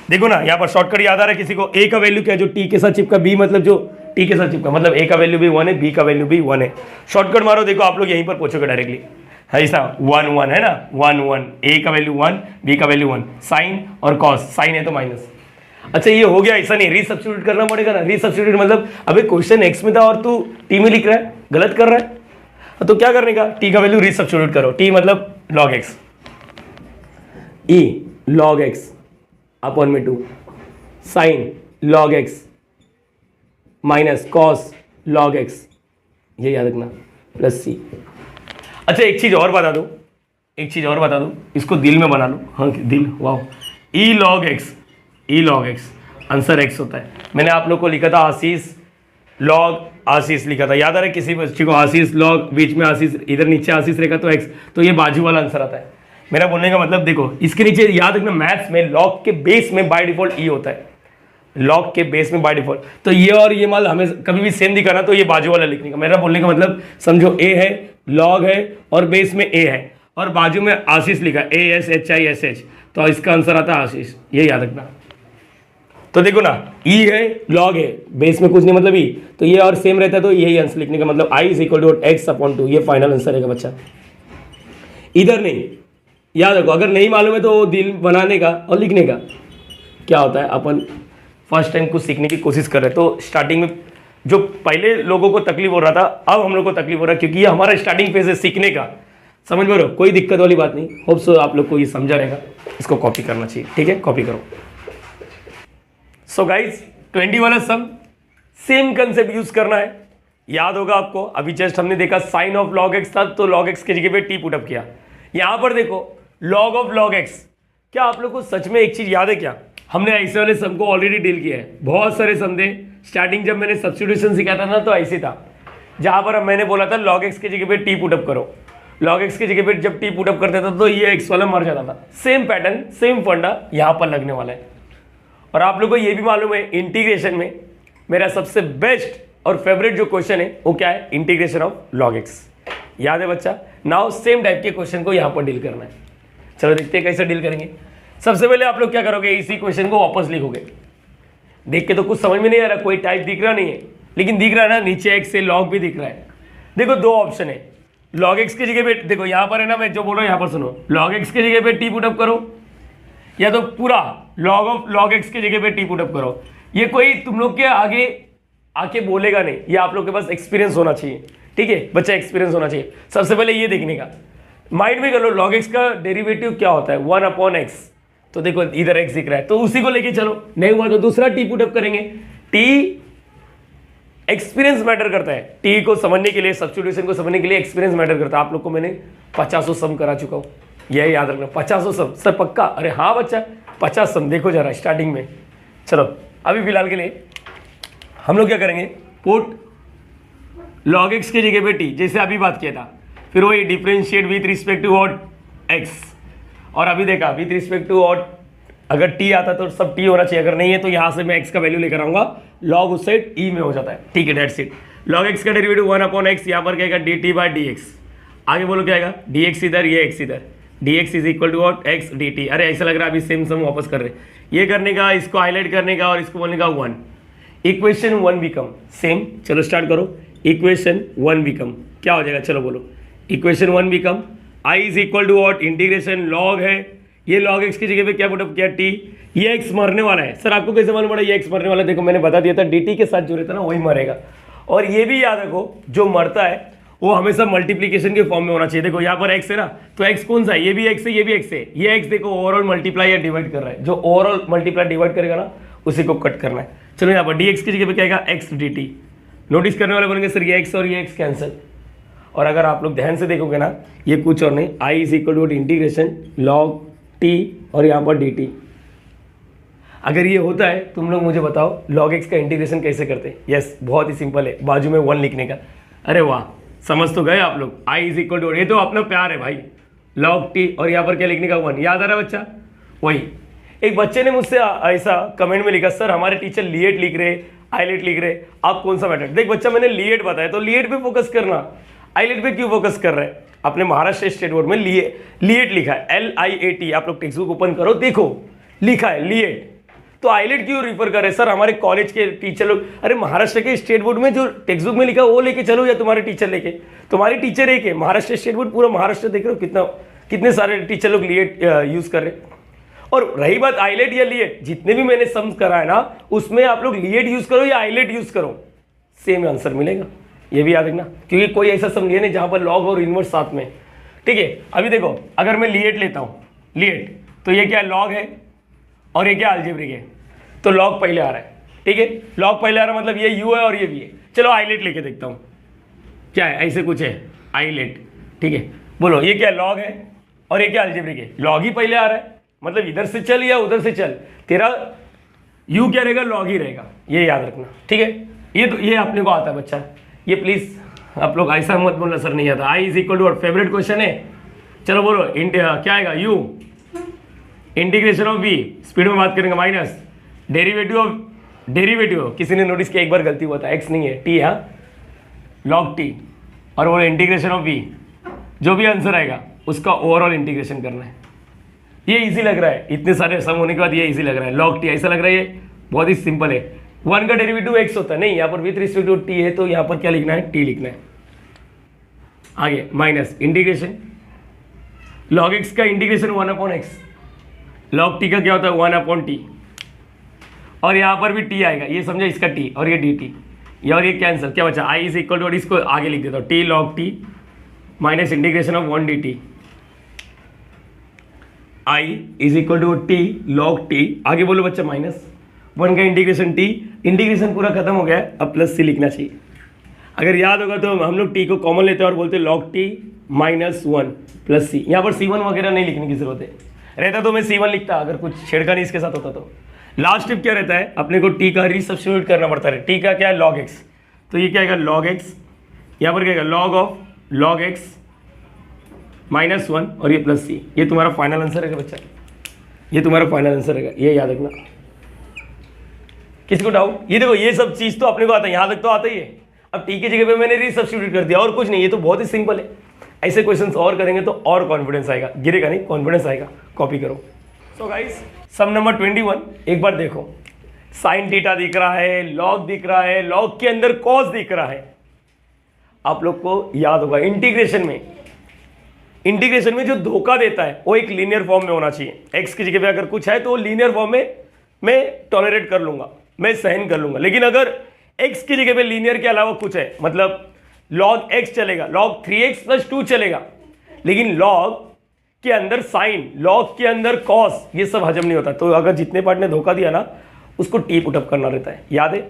देखो ना यहाँ पर शॉर्टकट याद आ रहा है किसी को, ए का वैल्यू क्या है जो टी के साथ चिपका, बी मतलब जो टी के साथ चिपका, मतलब ए का वैल्यू भी 1 है, बी का वैल्यू भी 1 है, शॉर्टकट मारो, देखो आप लोग यहीं पर पहुंचोगे डायरेक्टली, ऐसा 1 1 है ना, 1 1, ए का वैल्यू 1 बी का वैल्यू 1, साइन और कॉस, साइन है तो माइनस। अच्छा ये हो गया, ऐसा नहीं रीसब्स्टिट्यूट करना पड़ेगा ना, रीसब्स्टिट्यूट मतलब अबे क्वेश्चन एक्स में था और तू टी में लिख रहा है, गलत कर रहा है, तो क्या करने का, टी का वैल्यू रीसब्स्टिट्यूट करो, टी मतलब लॉग एक्स, ई लॉग एक्स अपॉन में 2 sign log x minus cos log x, ये याद रखना, प्लस सी। अच्छा एक चीज़ और बता दो, एक चीज़ और बता दो, इसको दिल में बना लो, हाँ दिल, वाह, ई लॉग एक्स, ई लॉग एक्स आंसर एक्स होता है। मैंने आप लोग को लिखा था आशीष लॉग आशीष लिखा था, याद आ रहा है किसी बच्चे को, आशीष लॉग, बीच में आशीष, इधर नीचे आशीष रहेगा तो एक्स, तो ये बाजू वाला आंसर आता है। मेरा बोलने का मतलब देखो, इसके नीचे याद रखना मैथ्स में लॉग के बेस में बाय डिफॉल्ट ई होता है, लॉग के बेस में बाय डिफॉल्ट। तो ये और ये मान हमें कभी भी सेम दिखाना तो ये बाजू वाला लिखने का, मेरा बोलने का मतलब समझो ए है, लॉग है और बेस में ए है और बाजू में आशीष लिखा ASHISH, तो इसका आंसर आता है आशीष, ये याद रखना। तो देखो ना ई है, लॉग है, बेस में कुछ नहीं मतलब ई, तो ये और सेम रहता है तो यही आंसर लिखने का मतलब I = x/2, ये फाइनल आंसर रहेगा बच्चा, इधर नहीं। याद रखो अगर नहीं मालूम है तो दिल बनाने का और लिखने का क्या होता है, अपन फर्स्ट टाइम कुछ सीखने की कोशिश कर रहे हैं तो स्टार्टिंग में जो पहले लोगों को तकलीफ हो रहा था अब हम लोग को तकलीफ हो रहा है, क्योंकि ये हमारा स्टार्टिंग फेज है सीखने का, समझ में रहो, कोई दिक्कत वाली बात नहीं। होप सो आप लोग को ये समझा रहेगा, इसको कॉपी करना चाहिए, ठीक है, कॉपी करो। सो गाइज 20 वाला सम सेम कंसेप्ट यूज करना है, याद होगा आपको। अभी जस्ट हमने देखा साइन ऑफ log x था तो log x की जगह पे t पुट अप किया। यहां पर देखो log ऑफ log x, क्या आप लोग को सच में एक चीज याद है क्या, हमने ऐसे वाले सम को ऑलरेडी डील किया है, बहुत सारे सम थे। स्टार्टिंग जब मैंने सब्स्टिट्यूशन सिखाया था ना तो ऐसे था, जहां पर मैंने बोला था log x की जगह पे t पुट अप करो, log x की जगह पे जब t पुट अप करते था तो ये x वाला मर जाता था। सेम पैटर्न सेम फंडा यहां पर लगने वाला है। और आप लोगों को ये भी मालूम है इंटीग्रेशन में मेरा सबसे बेस्ट और फेवरेट जो क्वेश्चन है वो क्या है, इंटीग्रेशन ऑफ log x। याद है बच्चा, नाउ सेम टाइप के क्वेश्चन को यहाँ पर डील करना है। चलो देखते हैं कैसे डील करेंगे। सबसे पहले आप लोग क्या करोगे, इसी क्वेश्चन को वापस लिखोगे। देख के तो कुछ समझ में नहीं आ रहा, कोई टाइप दिख रहा नहीं है, लेकिन दिख रहा है ना नीचे x से log भी दिख रहा है। देखो दो ऑप्शन है, log x की जगह पे देखो यहाँ पर है ना, मैं जो बोल रहा हूँ यहाँ पर सुनो, log x की जगह पे t पुट अप करो या तो पूरा log x की जगह पे t पुट अप करो। ये कोई तुम लोग के आगे आके बोलेगा नहीं, ये आप लोग के पास एक्सपीरियंस होना चाहिए, ठीक है बच्चा, एक्सपीरियंस होना चाहिए। सबसे पहले ये देखने का माइंड में कर लो log x का डेरिवेटिव क्या होता है, 1/x। तो देखो इधर x दिख रहा है तो उसी को लेके चलो, नहीं हुआ तो दूसरा t पुट अप करेंगे। t एक्सपीरियंस मैटर करता है, t को समझने के लिए, सब्स्टिट्यूशन को समझने के लिए एक्सपीरियंस मैटर करता है। आप लोग को मैंने 50 सम करा चुका हूँ, यह याद रखना, 50 सम सर पक्का। अरे हाँ बच्चा 50 सम देखो जरा स्टार्टिंग में। चलो अभी फिलहाल के लिए हम लोग क्या करेंगे, पुट log x की जगह पे t, जैसे अभी बात किया था, फिर वही differentiate with respect to what x। और अभी देखा विथ रिस्पेक्ट टू व्हाट, अगर t आता तो सब t होना चाहिए, अगर नहीं है तो यहाँ से मैं x का वैल्यू लेकर आऊंगा, log उस साइड e में हो जाता है, ठीक है, डेट्स इट। log x का डेरिवेटिव 1/x, यहाँ पर क्या आएगा dt/dx। आगे बोलो क्या आएगा, dx इधर, ये x इधर, dx is equal to what x dt। अरे ऐसा लग रहा है अभी सेम सम वापस कर रहे, ये करने का, इसको हाईलाइट करने का और इसको बोलने का 1। इक्वेशन 1 बिकम सेम, चलो स्टार्ट करो। इक्वेशन 1 बिकम क्या हो जाएगा, चलो बोलो। Equation 1 become I is equal to what, integration log है, ये log x की जगह पे क्या पुटअप किया t, ये x मरने वाला है। सर आपको कैसे मालूम पड़ा ये x मरने वाला है, देखो मैंने बता दिया था dt के साथ जो रहता है ना वही मरेगा। और ये भी याद रखो जो मरता है वो हमेशा मल्टीप्लीकेशन के फॉर्म में होना चाहिए। देखो यहाँ पर x है ना, तो x कौन सा है, ये भी x है, ये भी x है, ये x देखो ओवरऑल मल्टीप्लाई या डिवाइड कर रहा है, जो ओवरऑल मल्टीप्लाई डिवाइड करेगा ना उसी को कट करना है। चलो यहाँ पर dx की जगह पे क्या आएगा x dt। नोटिस करने वाले बोलेंगे सर ये x और ये x कैंसिल, और अगर आप लोग ध्यान से देखोगे ना ये कुछ और नहीं, I is equal to integration log t और यहाँ पर dt। अगर ये होता है तुम लोग मुझे बताओ log x का इंटीग्रेशन कैसे करते हैं। यस बहुत ही सिंपल है, बाजू में 1 लिखने का। अरे वाह समझ तो गए आप लोग, I इज इक्वल टू, ये तो अपना प्यार है भाई, log t और यहाँ पर क्या लिखने का 1। याद आ रहा है बच्चा, वही। एक बच्चे ने मुझसे ऐसा कमेंट में लिखा, सर हमारे टीचर लीएट लिख रहे, आईलेट लिख रहे, आप कौन सा मैटर। देख बच्चा मैंने लीएट बताया तो लीएट पे फोकस करना, आईलेट पे क्यों फोकस कर रहे हैं। अपने महाराष्ट्र स्टेट बोर्ड में लीएट लिखा है, LIAT, आप लोग टेक्स्ट बुक ओपन करो देखो लिखा है लीएट, तो आईलेट क्यों रिफर कर रहे हैं। सर हमारे कॉलेज के टीचर लोग, अरे महाराष्ट्र के स्टेट बोर्ड में जो टेक्स्ट बुक में लिखा वो लेके चलो, या तुम्हारे टीचर लेके, तुम्हारी टीचर एक है, महाराष्ट्र स्टेट बोर्ड पूरा महाराष्ट्र देख रहे हो कितने सारे टीचर लोग लीएट यूज कर रहे हैं। और रही बात आईलेट या लीएट, जितने भी मैंने सम्स करा है ना उसमें आप लोग लीएट यूज करो या आईलेट यूज करो, सेम आंसर मिलेगा, ये भी याद रखना, क्योंकि कोई ऐसा सम नहीं है जहां पर लॉग और इनवर्स साथ में, ठीक है। अभी देखो अगर मैं लीएट लेता हूं, लीएट तो ये क्या लॉग है और ये क्या अलजेब्रिक है, तो लॉग पहले आ रहा है, ठीक है, लॉग पहले आ रहा है मतलब ये यू है और ये भी है। चलो आईलेट लेके देखता हूं क्या है, ऐसे कुछ है आईलेट, ठीक है, बोलो ये क्या लॉग है और ये क्या अलजेब्रिक है, लॉग ही पहले आ रहा है मतलब इधर से चल या उधर से चल, तेरा यू क्या रहेगा, लॉग ही रहेगा, ये याद रखना, ठीक है। ये तो ये अपने को आता है बच्चा, ये प्लीज आप लोग ऐसा मत बोलना सर नहीं आता। I is equal to favourite question है, चलो बोलो क्या आएगा, u integration of v, speed में बात करेंगे, माइनस डेरिवेटिव ऑफ डेरिवेटिव, किसी ने नोटिस किया एक बार गलती हुआ था, एक्स नहीं है टी, हाँ लॉग टी, और वो इंटीग्रेशन ऑफ वी, जो भी आंसर आएगा उसका ओवरऑल इंटीग्रेशन करना है। ये इजी लग रहा है, इतने सारे सम होने के बाद ये इजी लग रहा है। लॉग टी ऐसा लग रहा है ये बहुत ही सिंपल है, वन का डेरिवेटिव एक्स होता है, नहीं यहाँ पर विथ रिस्पेक्ट टू टी है तो यहाँ पर क्या लिखना है, टी लिखना है। आगे माइनस इंटीग्रेशन, लॉग एक्स का इंटीग्रेशन 1/x, लॉग टी का क्या होता है 1/t, और यहाँ पर भी टी आएगा, ये समझा इसका टी और ये डी टी, और ये कैंसिल, क्या बचा आई इज इक्वल टू, इसको आगे लिख देता हूँ t log t minus integration of 1 dt, I is equal to t log t, आगे बोलो बच्चा माइनस 1 का इंटीग्रेशन टी, इंटीग्रेशन पूरा खत्म हो गया है, अब प्लस सी लिखना चाहिए। अगर याद होगा तो हम लोग टी को कॉमन लेते हैं और बोलते हैं लॉग टी माइनस 1 प्लस सी, यहाँ पर C1 वगैरह नहीं लिखने की जरूरत है, रहता तो मैं C1 लिखता अगर कुछ छेड़खानी इसके साथ होता तो। लास्ट स्टेप क्या रहता है, अपने को टी का रीसब्स्टिट्यूट करना पड़ता है, टी का क्या है लॉग एक्स, तो ये क्या आएगा लॉग एक्स, यहाँ पर क्या आएगा log of log x minus 1 और ये प्लस सी, ये तुम्हारा फाइनल आंसर है बच्चा, ये तुम्हारा फाइनल आंसर है, ये याद रखना। किसको डाउट, ये देखो ये सब चीज़ तो अपने को आता है, यहाँ तक तो आता ही है। अब टी की जगह पे मैंने रीसब्स्टिट्यूट कर दिया और कुछ नहीं, ये तो बहुत ही सिंपल है। ऐसे क्वेश्चंस और करेंगे तो और कॉन्फिडेंस आएगा, गिरेगा नहीं, कॉन्फिडेंस आएगा, कॉपी करो। सो गाइस सम नंबर 21 एक बार देखो, साइन थीटा दिख रहा है, लॉग दिख रहा है, लॉग के अंदर कॉस दिख रहा है। आप लोग को याद होगा इंटीग्रेशन में जो धोखा देता है वो एक लीनियर फॉर्म में होना चाहिए। एक्स की जगह पे अगर कुछ है तो वो लीनियर फॉर्म में मैं टॉलरेट कर लूंगा, मैं सहन कर लूंगा, लेकिन अगर एक्स की जगह पे लीनियर के अलावा कुछ है, मतलब लॉग एक्स चलेगा, लॉग 3x + 2 चलेगा, लेकिन लॉग के अंदर साइन, लॉग के अंदर कॉस, ये सब हजम नहीं होता। तो अगर जितने पार्ट ने धोखा दिया ना उसको टी पुटअप करना रहता है, याद है।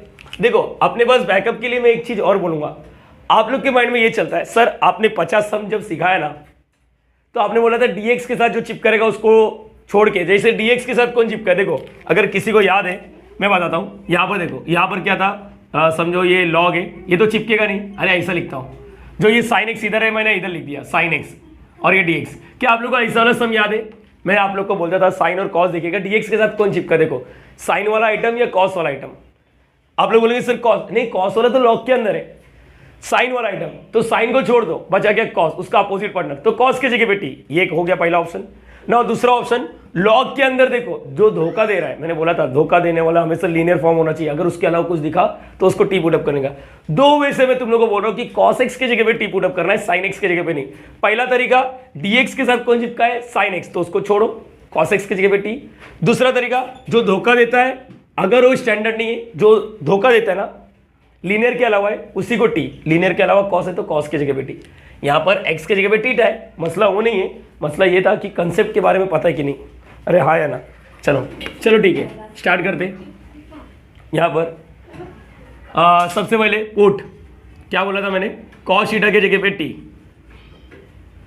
देखो अपने पास बैकअप के लिए मैं एक चीज और बोलूंगा, आप लोग के माइंड में ये चलता है सर आपने 50 सम जब सिखाया ना तो आपने बोला था dx के साथ जो चिप करेगा उसको छोड़ के, जैसे dx के साथ कौन चिपका है। देखो अगर किसी को याद है मैं बताता हूँ, यहाँ पर देखो, यहाँ पर क्या था, समझो ये लॉग है, ये तो चिपकेगा नहीं, अरे ऐसा लिखता हूँ, जो ये साइन एक्स इधर है मैंने इधर लिख दिया साइन एक्स, और ये dx। क्या आप लोग को ऐसा वाला सम याद है, मैं आप लोग को बोलता था साइन और कॉस देखिएगा, dx के साथ कौन चिपका, देखो साइन वाला आइटम या कॉस वाला आइटम। आप लोग बोलेंगे सर कॉस नहीं, कॉस वाला तो लॉग के अंदर है, साइन वाला आइटम तो साइन को छोड़ दो, बचा गया कॉस, उसका अपोजिट पार्टनर, तो कॉस की जगह पे टी, ये हो गया पहला ऑप्शन ना। दूसरा ऑप्शन लॉग के अंदर देखो जो धोखा दे रहा है, मैंने बोला था धोखा देने वाला हमेशा लीनियर फॉर्म होना चाहिए, अगर उसके अलावा कुछ दिखा तो उसको टी पुटअप करेगा। दो वे से मैं तुम लोगों को बोल रहा हूं कि कॉस एक्स की जगह पे टी पुटअप करना है, साइन एक्स की जगह पे नहीं। पहला तरीका dx के साथ कौन चिपका है साइन एक्स, तो उसको छोड़ो, कॉस एक्स की जगह पे टी। दूसरा तरीका जो धोखा देता है, अगर वो स्टैंडर्ड नहीं है, जो धोखा देता है ना लीनियर के अलावा है उसी को टी, लीनियर के अलावा कॉस है तो कॉस की जगह पे टी। यहाँ पर एक्स की जगह पे टीटा है, मसला वो नहीं है, मसला ये था कि कंसेप्ट के बारे में पता है कि नहीं। अरे हाँ या ना, चलो चलो ठीक है स्टार्ट करते। यहाँ पर सबसे पहले पुट, क्या बोला था मैंने, कॉस थीटा की जगह पे टी,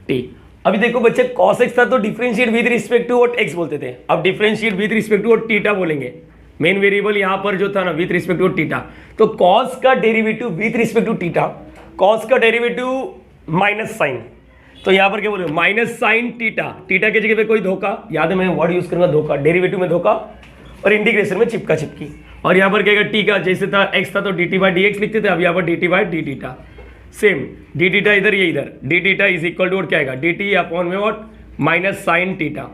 टी। अभी देखो बच्चे कॉस एक्स था तो differentiate with respect to what x बोलते थे, अब differentiate with respect to what theta बोलेंगे। मेन वेरिएबल यहाँ पर जो था ना विथ रिस्पेक्ट टू थीटा, तो कॉस का derivative with respect to theta, cos का डेरिवेटिव माइनस साइन, तो यहाँ पर क्या बोले माइनस साइन थीटा, थीटा की जगह पे कोई धोखा, याद है मैं वर्ड यूज करूंगा धोखा, डेरिवेटिव में धोखा और इंटीग्रेशन में चिपका चिपकी। और यहाँ पर क्या टी का जैसे था एक्स था तो dt/dx लिखते थे, अब यहाँ पर dt/dθ सेम, dθ इधर ये इधर, dθ इज इक्वल टू क्या आएगा dt अपॉन में what minus sine theta.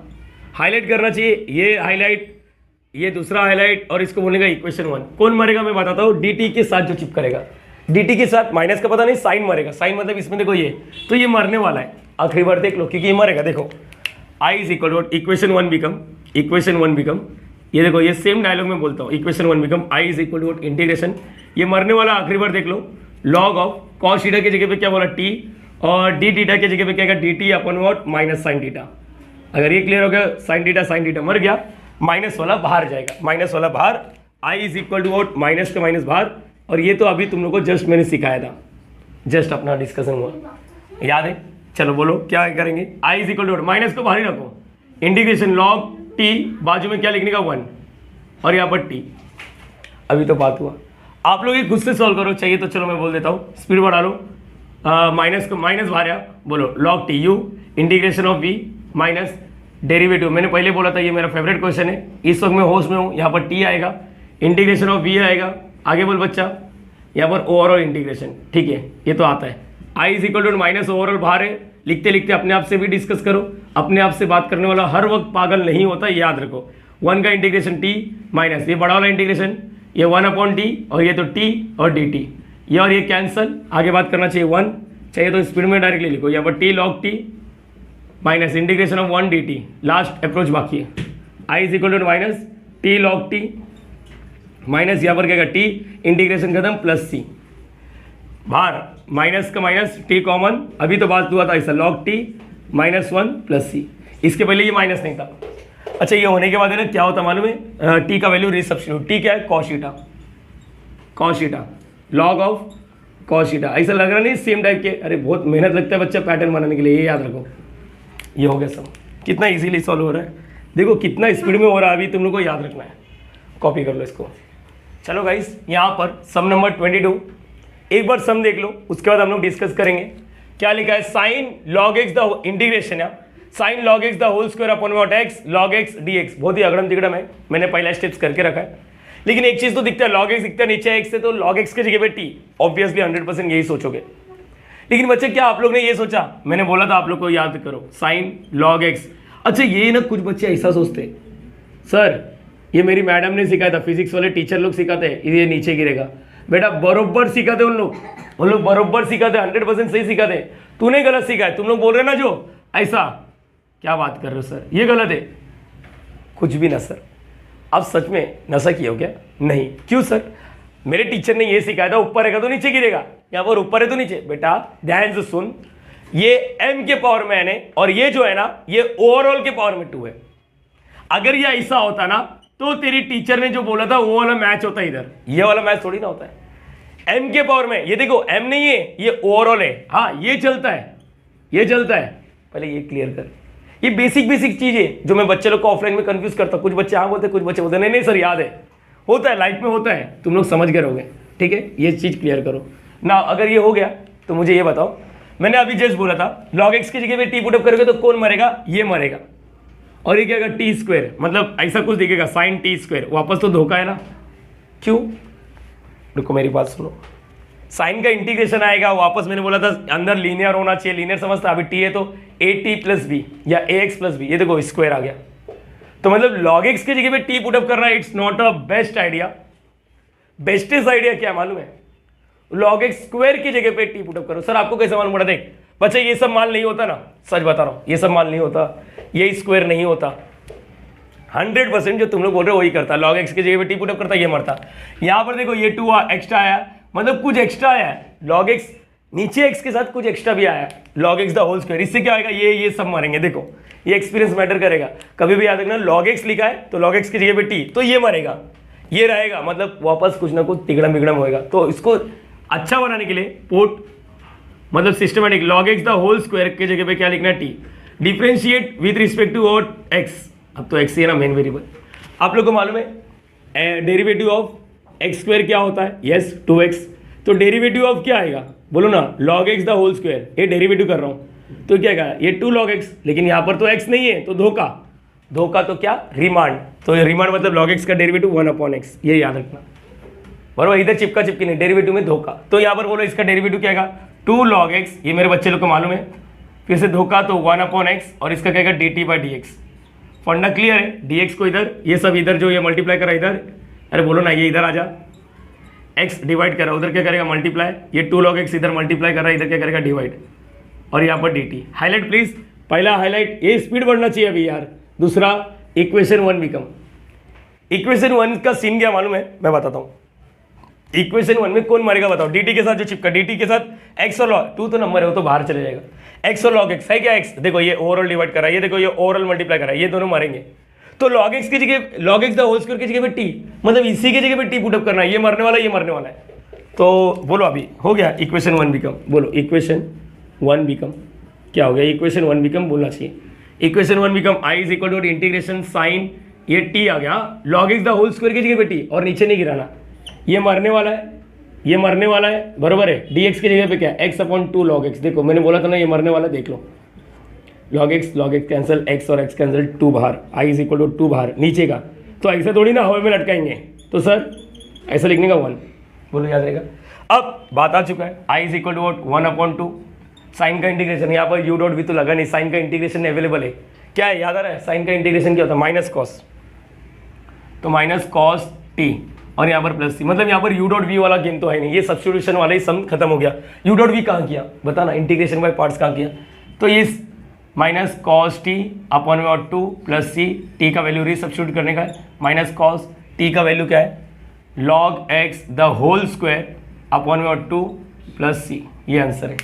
Highlight करना चाहिए, ये हाईलाइट, ये दूसरा हाईलाइट, और इसको बोलेगा इक्वेशन 1। कौन मरेगा मैं बताता हूँ, dt के साथ जो चिप करेगा, dt के साथ माइनस का पता नहीं, साइन मरेगा, साइन मतलब इसमें देखो ये, तो ये मरने वाला है, आखिरी बार देख लो क्योंकि ये मरेगा। देखो i is equal to equation 1 become, ये देखो ये सेम डायलॉग में बोलता हूँ, equation 1 become i is equal to integration, ये मरने वाला आखिरी बार देख लो, लॉग ऑफ कॉस थीटा की जगह पे क्या बोला t, और d थीटा की जगह पे क्या dt upon what minus sine theta. अगर ये क्लियर हो गया, साइन थीटा मर गया, माइनस वाला बाहर जाएगा, माइनस वाला बाहर, i is equal to what minus के माइनस बाहर। और ये तो अभी तुम लोग को जस्ट मैंने सिखाया था, जस्ट अपना डिस्कशन हुआ, याद है। चलो बोलो क्या करेंगे, i is equal to minus को बाहर ही रखो, इंटीग्रेशन लॉग t, बाजू में क्या लिखने का 1, और यहाँ पर t। अभी तो बात हुआ, आप लोग ये खुद से सॉल्व करो, चाहिए तो चलो मैं बोल देता हूँ, स्पीड बढ़ा लो, माइनस को माइनस बाहर आया, बोलो log t u integration of v minus derivative, मैंने पहले बोला था ये मेरा फेवरेट क्वेश्चन है, इस वक्त मैं होश में हूँ, यहाँ पर t आएगा, इंटीग्रेशन ऑफ वी आएगा, आगे बोल बच्चा, यहाँ पर ओवरऑल इंटीग्रेशन, ठीक है ये तो आता है। I is equal to minus overall बाहर है, लिखते लिखते अपने आप से भी डिस्कस करो, अपने आप से बात करने वाला हर वक्त पागल नहीं होता, याद रखो। 1 का इंटीग्रेशन टी माइनस ये बड़ा वाला इंटीग्रेशन, ये 1/t और ये तो t और dt, ये और ये कैंसल, आगे बात करना चाहिए 1 चाहिए तो स्पीड में डायरेक्टली लिखो, यहाँ पर t log t minus integration of 1 dt, last approach बाकी है। I is equal to minus t log t minus यहाँ पर क्या t इंटीग्रेशन खत्म प्लस c, बाहर माइनस का माइनस t कॉमन, अभी तो बात हुआ था ऐसा log t -1 प्लस c, इसके पहले ये माइनस नहीं था। अच्छा ये होने के बाद है ना क्या होता मालूम है, t का वैल्यू रीसब्स्टिट्यूट, t क्या है cos theta log of cos theta, ऐसा लग रहा नहीं सेम टाइप के, अरे बहुत मेहनत लगता है बच्चा पैटर्न बनाने के लिए, ये याद रखो। ये हो गया सब, कितना इजीली सॉल्व हो रहा है, देखो कितना स्पीड में हो रहा है, अभी तुम लोग को याद रखना है, कॉपी कर लो इसको। चलो गाइस यहाँ पर सम नंबर 22, एक बार सम देख लो, उसके बाद हम लोग डिस्कस करेंगे। क्या लिखा है, sine log x the integration है, sine log x the whole square upon what x log x dx, बहुत ही अगड़म तिगड़म है, मैंने पहला स्टेप्स करके रखा है, लेकिन एक चीज तो दिखता है log x दिखता है नीचे x से, तो log x के जगह पे t, ऑब्वियसली 100% यही सोचोगे। लेकिन बच्चे क्या आप लोग ने ये सोचा, मैंने बोला था आप लोग को याद करो साइन log x, अच्छा ये ना कुछ बच्चे ऐसा सोचते सर ये मेरी मैडम ने सिखाया था, फिजिक्स वाले टीचर लोग सिखाते हैं ये नीचे गिरेगा, बेटा बरोबर सिखाते उन लोग बरोबर सिखाते, 100% सही सिखाते, तूने गलत सीखा है, तुम लोग बोल रहे ना जो ऐसा, क्या बात कर रहे हो सर ये गलत है, कुछ भी ना सर, आप सच में नशा किए हो क्या? नहीं, क्यों सर? मेरे टीचर ने ये सिखाया था ऊपर रहेगा तो नीचे गिरेगा, यहाँ पर ऊपर है तो नीचे, बेटा ध्यान से सुन, ये m के पावर में n है और ये जो है ना ये ओवरऑल के पावर में 2 है, अगर ये ऐसा होता ना तो तेरी टीचर ने जो बोला था वो वाला मैच होता है, इधर ये वाला मैच थोड़ी ना होता है। m के पावर में ये देखो m नहीं है ये ओवरऑल है, हाँ ये चलता है, ये चलता है, पहले ये क्लियर कर, ये बेसिक चीज है जो मैं बच्चे लोग को ऑफलाइन में कंफ्यूज करता हूँ, कुछ बच्चे हाँ बोलते कुछ बच्चे बोलते नहीं सर याद है, होता है लाइफ में होता है, तुम लोग समझ गए रहोगे, ठीक है ये चीज क्लियर करो ना। अगर ये हो गया तो मुझे ये बताओ, मैंने अभी जस्ट बोला था log x की जगह पे t पुट अप करोगे तो कौन मरेगा, ये मरेगा, और ये क्या होगा टी स्क्वायर, मतलब ऐसा कुछ दिखेगा साइन टी स्क्वायर, वापस तो धोखा है ना, क्यों? रुको मेरी बात सुनो, साइन का इंटीग्रेशन आएगा वापस, मैंने बोला था अंदर लीनियर होना चाहिए, लीनियर समझता, अभी टी है तो ए टी प्लस बी या ए एक्स प्लस बी, ये देखो स्क्वायर आ गया, तो मतलब log x की जगह पे टी पुट अप करना it's not a best idea. Bestest idea क्या मालूम है, log x स्क्वायर की जगह पे टी पुट अप करो। सर आपको कैसे मालूम पड़ा? देख बच्चा ये सब मान नहीं होता ना, सच बता रहा हूँ ये सब मान नहीं होता, ये स्क्वायर नहीं होता, 100% जो तुम लोग बोल रहे हो वही करता, log x की जगह पे टी पुट अप करता ये मरता। यहाँ पर देखो ये 2 एक्स्ट्रा आया, मतलब कुछ एक्स्ट्रा आया है, log x नीचे x के साथ कुछ एक्स्ट्रा भी आया, log x the whole square, इससे क्या आएगा ये सब मरेंगे। देखो ये एक्सपीरियंस मैटर करेगा, कभी भी याद रखना log x लिखा है तो log x की जगह पे t, तो ये मरेगा, ये रहेगा, मतलब वापस कुछ ना कुछ तिगड़म बिगड़म होएगा। तो इसको अच्छा बनाने के लिए पोर्ट मतलब systematic log x the whole square की जगह पे क्या लिखना है t, differentiate with respect to और x, अब तो x ही है ना मेन वेरिएबल। आप लोग को मालूम है डेरिवेटिव ऑफ x स्क्वायर क्या होता है, यस 2x, तो डेरिवेटिव ऑफ क्या आएगा बोलो ना, log x the whole square, ये डेरिवेटिव कर रहा हूँ तो क्या आएगा ये 2 log x, लेकिन यहाँ पर तो x नहीं है तो धोखा, धोखा तो क्या रिमांड, तो रिमांड मतलब log x का डेरिवेटिव 1/x, ये याद रखना बराबर, इधर चिपका चिपकी नहीं, डेरिवेटिव में धोखा, तो यहाँ पर बोलो इसका डेरिवेटिव क्या आएगा 2 log x, ये मेरे बच्चे लोग को मालूम है, फिर से धोखा तो 1/x और इसका क्या आएगा dt/dx, फंडा क्लियर है, dx को इधर ये सब इधर जो ये मल्टीप्लाई करा इधर, अरे बोलो ना ये इधर आ जा, x डिवाइड करा उधर क्या करेगा मल्टीप्लाई, ये 2 log x इधर मल्टीप्लाई कर रहा है इधर क्या करेगा डिवाइड, और यहाँ पर dt। हाईलाइट प्लीज, पहला हाईलाइट, ये स्पीड बढ़ना चाहिए अभी यार। दूसरा इक्वेशन 1 बिकम, इक्वेशन 1 का सीन क्या मालूम है मैं बताता हूँ, इक्वेशन 1 में कौन मरेगा बताओ, dt के साथ जो चिपका, dt के साथ x और log 2 तो नंबर है वो तो बाहर चले जाएगा, x और log x है क्या, x देखो ये ओवरऑल डिवाइड कर रहा है, ये देखो ये ओवरऑल मल्टीप्लाई कर रहा है, ये दोनों मरेंगे, तो log x की जगह log x the whole square की जगह पे t, मतलब इसी की जगह पे t पुट अप करना है, ये मरने वाला है ये मरने वाला है, तो बोलो अभी हो गया इक्वेशन 1 बिकम, बोलो इक्वेशन 1 बिकम क्या हो गया, इक्वेशन 1 बिकम बोलना चाहिए, equation 1 become i is equal to integration sine, ये t आ गया log x the whole square की जगह पे t, और नीचे नहीं गिराना, ये मरने वाला है, ये मरने वाला है बरोबर है, dx की जगह पे क्या x/2 log x, देखो मैंने बोला था ना ये मरने वाला, देख लो log x कैंसिल, x और x कैंसिल, 2 बाहर, i इज इक्वल टू 2 बाहर नीचे का, तो ऐसे थोड़ी ना हवा में लटकाएंगे, तो सर ऐसा लिखने का 1, बोलो याद रहेगा। अब बात आ चुका है I is equal to what 1/2 sine का इंटीग्रेशन, यहाँ पर यू डॉट भी तो लगा नहीं, साइन का इंटीग्रेशन अवेलेबल है, क्या है याद आ रहा है, साइन का इंटीग्रेशन क्या होता है माइनस कॉस, तो माइनस कॉस टी और यहाँ पर प्लस सी, मतलब यहाँ पर यू डॉट वी वाला गेम तो है नहीं, ये सब्स्टिट्यूशन वाला ही सम खत्म हो गया। यू डॉट वी कहाँ किया बताना, इंटीग्रेशन बाय पार्ट्स कहाँ किया, तो ये माइनस कॉस टी अपॉन में 2 प्लस सी, टी का वैल्यू री सब्स्टिट्यूट करने का है, माइनस कॉस टी का वैल्यू क्या है log x the whole square upon में 2 प्लस सी, ये आंसर है।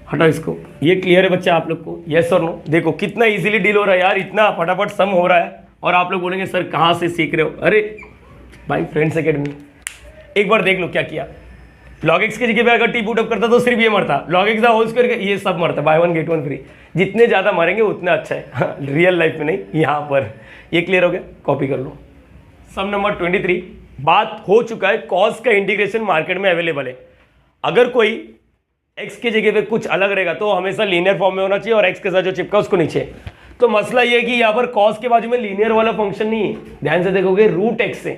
हटाओ इसको, ये क्लियर है बच्चा आप लोग को, यस और नो। देखो कितना इजीली डील हो रहा है यार, इतना फटाफट सम हो रहा है, और आप लोग बोलेंगे सर कहाँ से सीख रहे हो, अरे भाई फ्रेंड्स एकेडमी, एक बार देख लो क्या किया। log x की जगह पे अगर टी पुट अप करता तो सिर्फ ये मरता, log x the whole square ये सब मरता, बाय 1 गेट 1 फ्री, जितने ज़्यादा मरेंगे उतना अच्छा है रियल लाइफ में नहीं, यहाँ पर। ये क्लियर हो गया, कॉपी कर लो। सम नंबर 23, बात हो चुका है कॉस का इंटीग्रेशन मार्केट में अवेलेबल है, अगर कोई x की जगह पे कुछ अलग रहेगा तो हमेशा लीनियर फॉर्म में होना चाहिए और x के साथ जो चिपका उसको नीचे। तो मसला ये है कि यहाँ पर cos के बाजू में लीनियर वाला फंक्शन नहीं है, ध्यान से देखोगे रूट x से,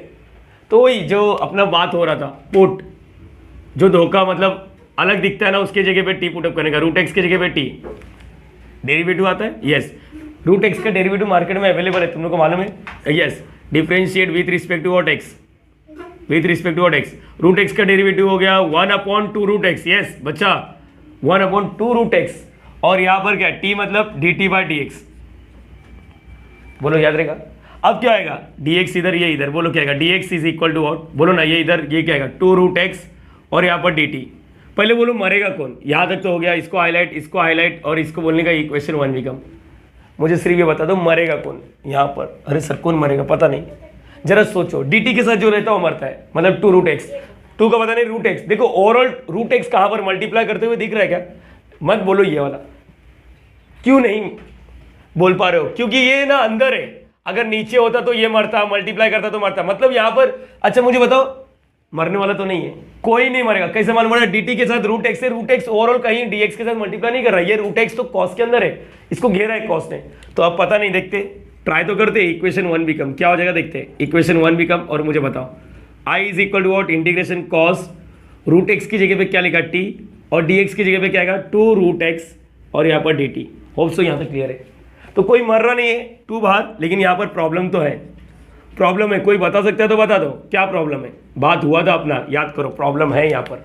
तो वही जो अपना बात हो रहा था पुट, जो धोखा मतलब अलग दिखता है ना, उसके जगह पे टी पुटअप करने का, रूट x की जगह पे टी डेरिवेटिव आता है, यस रूट x का डेरिवेटिव मार्केट में अवेलेबल है, तुम लोग को मालूम है, yes differentiate with respect to what x, with respect to what x, root x का डेरिवेटिव हो गया 1/2 रूट x, यस बच्चा 1/2 रूट x, और यहाँ पर क्या t मतलब dt बाई डी एक्स, बोलो याद रहेगा। अब क्या आएगा dx इधर ये इधर, बोलो क्या आएगा dx is equal to what, बोलो ना ये इधर ये क्या आएगा 2 रूट x और यहाँ पर dt, पहले बोलो मरेगा कौन, यहाँ तक तो हो गया, इसको हाईलाइट और इसको बोलने का इक्वेशन 1 बिकम, मुझे सिर्फ ये बता दो मरेगा कौन यहाँ पर, अरे सर कौन मरेगा पता नहीं, जरा सोचो dt के साथ जो रहता है वो मरता है, मतलब 2 रूट x, 2 का पता नहीं रूट x, देखो ओवरऑल रूट x कहाँ पर मल्टीप्लाई करते हुए दिख रहा है क्या, मत बोलो ये वाला, क्यों नहीं बोल पा रहे हो, क्योंकि ये ना अंदर है, अगर नीचे होता तो ये मरता, मल्टीप्लाई करता तो मरता, मतलब यहाँ पर अच्छा मुझे बताओ मरने वाला तो नहीं है, कोई नहीं मरेगा, कैसे मालूम पड़ा, dt के साथ रूट x है, रूट x ओवरऑल कहीं dx के साथ मल्टीप्लाई नहीं कर रहा है, ये रूट x तो cos के अंदर है, इसको घेरा है cos ने, तो अब पता नहीं, देखते ट्राई तो करते, इक्वेशन 1 बिकम क्या हो जाएगा देखते, इक्वेशन 1 बिकम, और मुझे बताओ i is equal to what integration cos root x की जगह पे क्या लिखा t और dx की जगह पे क्या आएगा 2 रूट x और यहाँ पर dt, होप सो यहाँ तक क्लियर है। तो कोई मर रहा नहीं है 2 बाहर, लेकिन यहाँ पर प्रॉब्लम तो है, प्रॉब्लम है, कोई बता सकता है तो बता दो क्या प्रॉब्लम है, बात हुआ था अपना याद करो, प्रॉब्लम है यहाँ पर,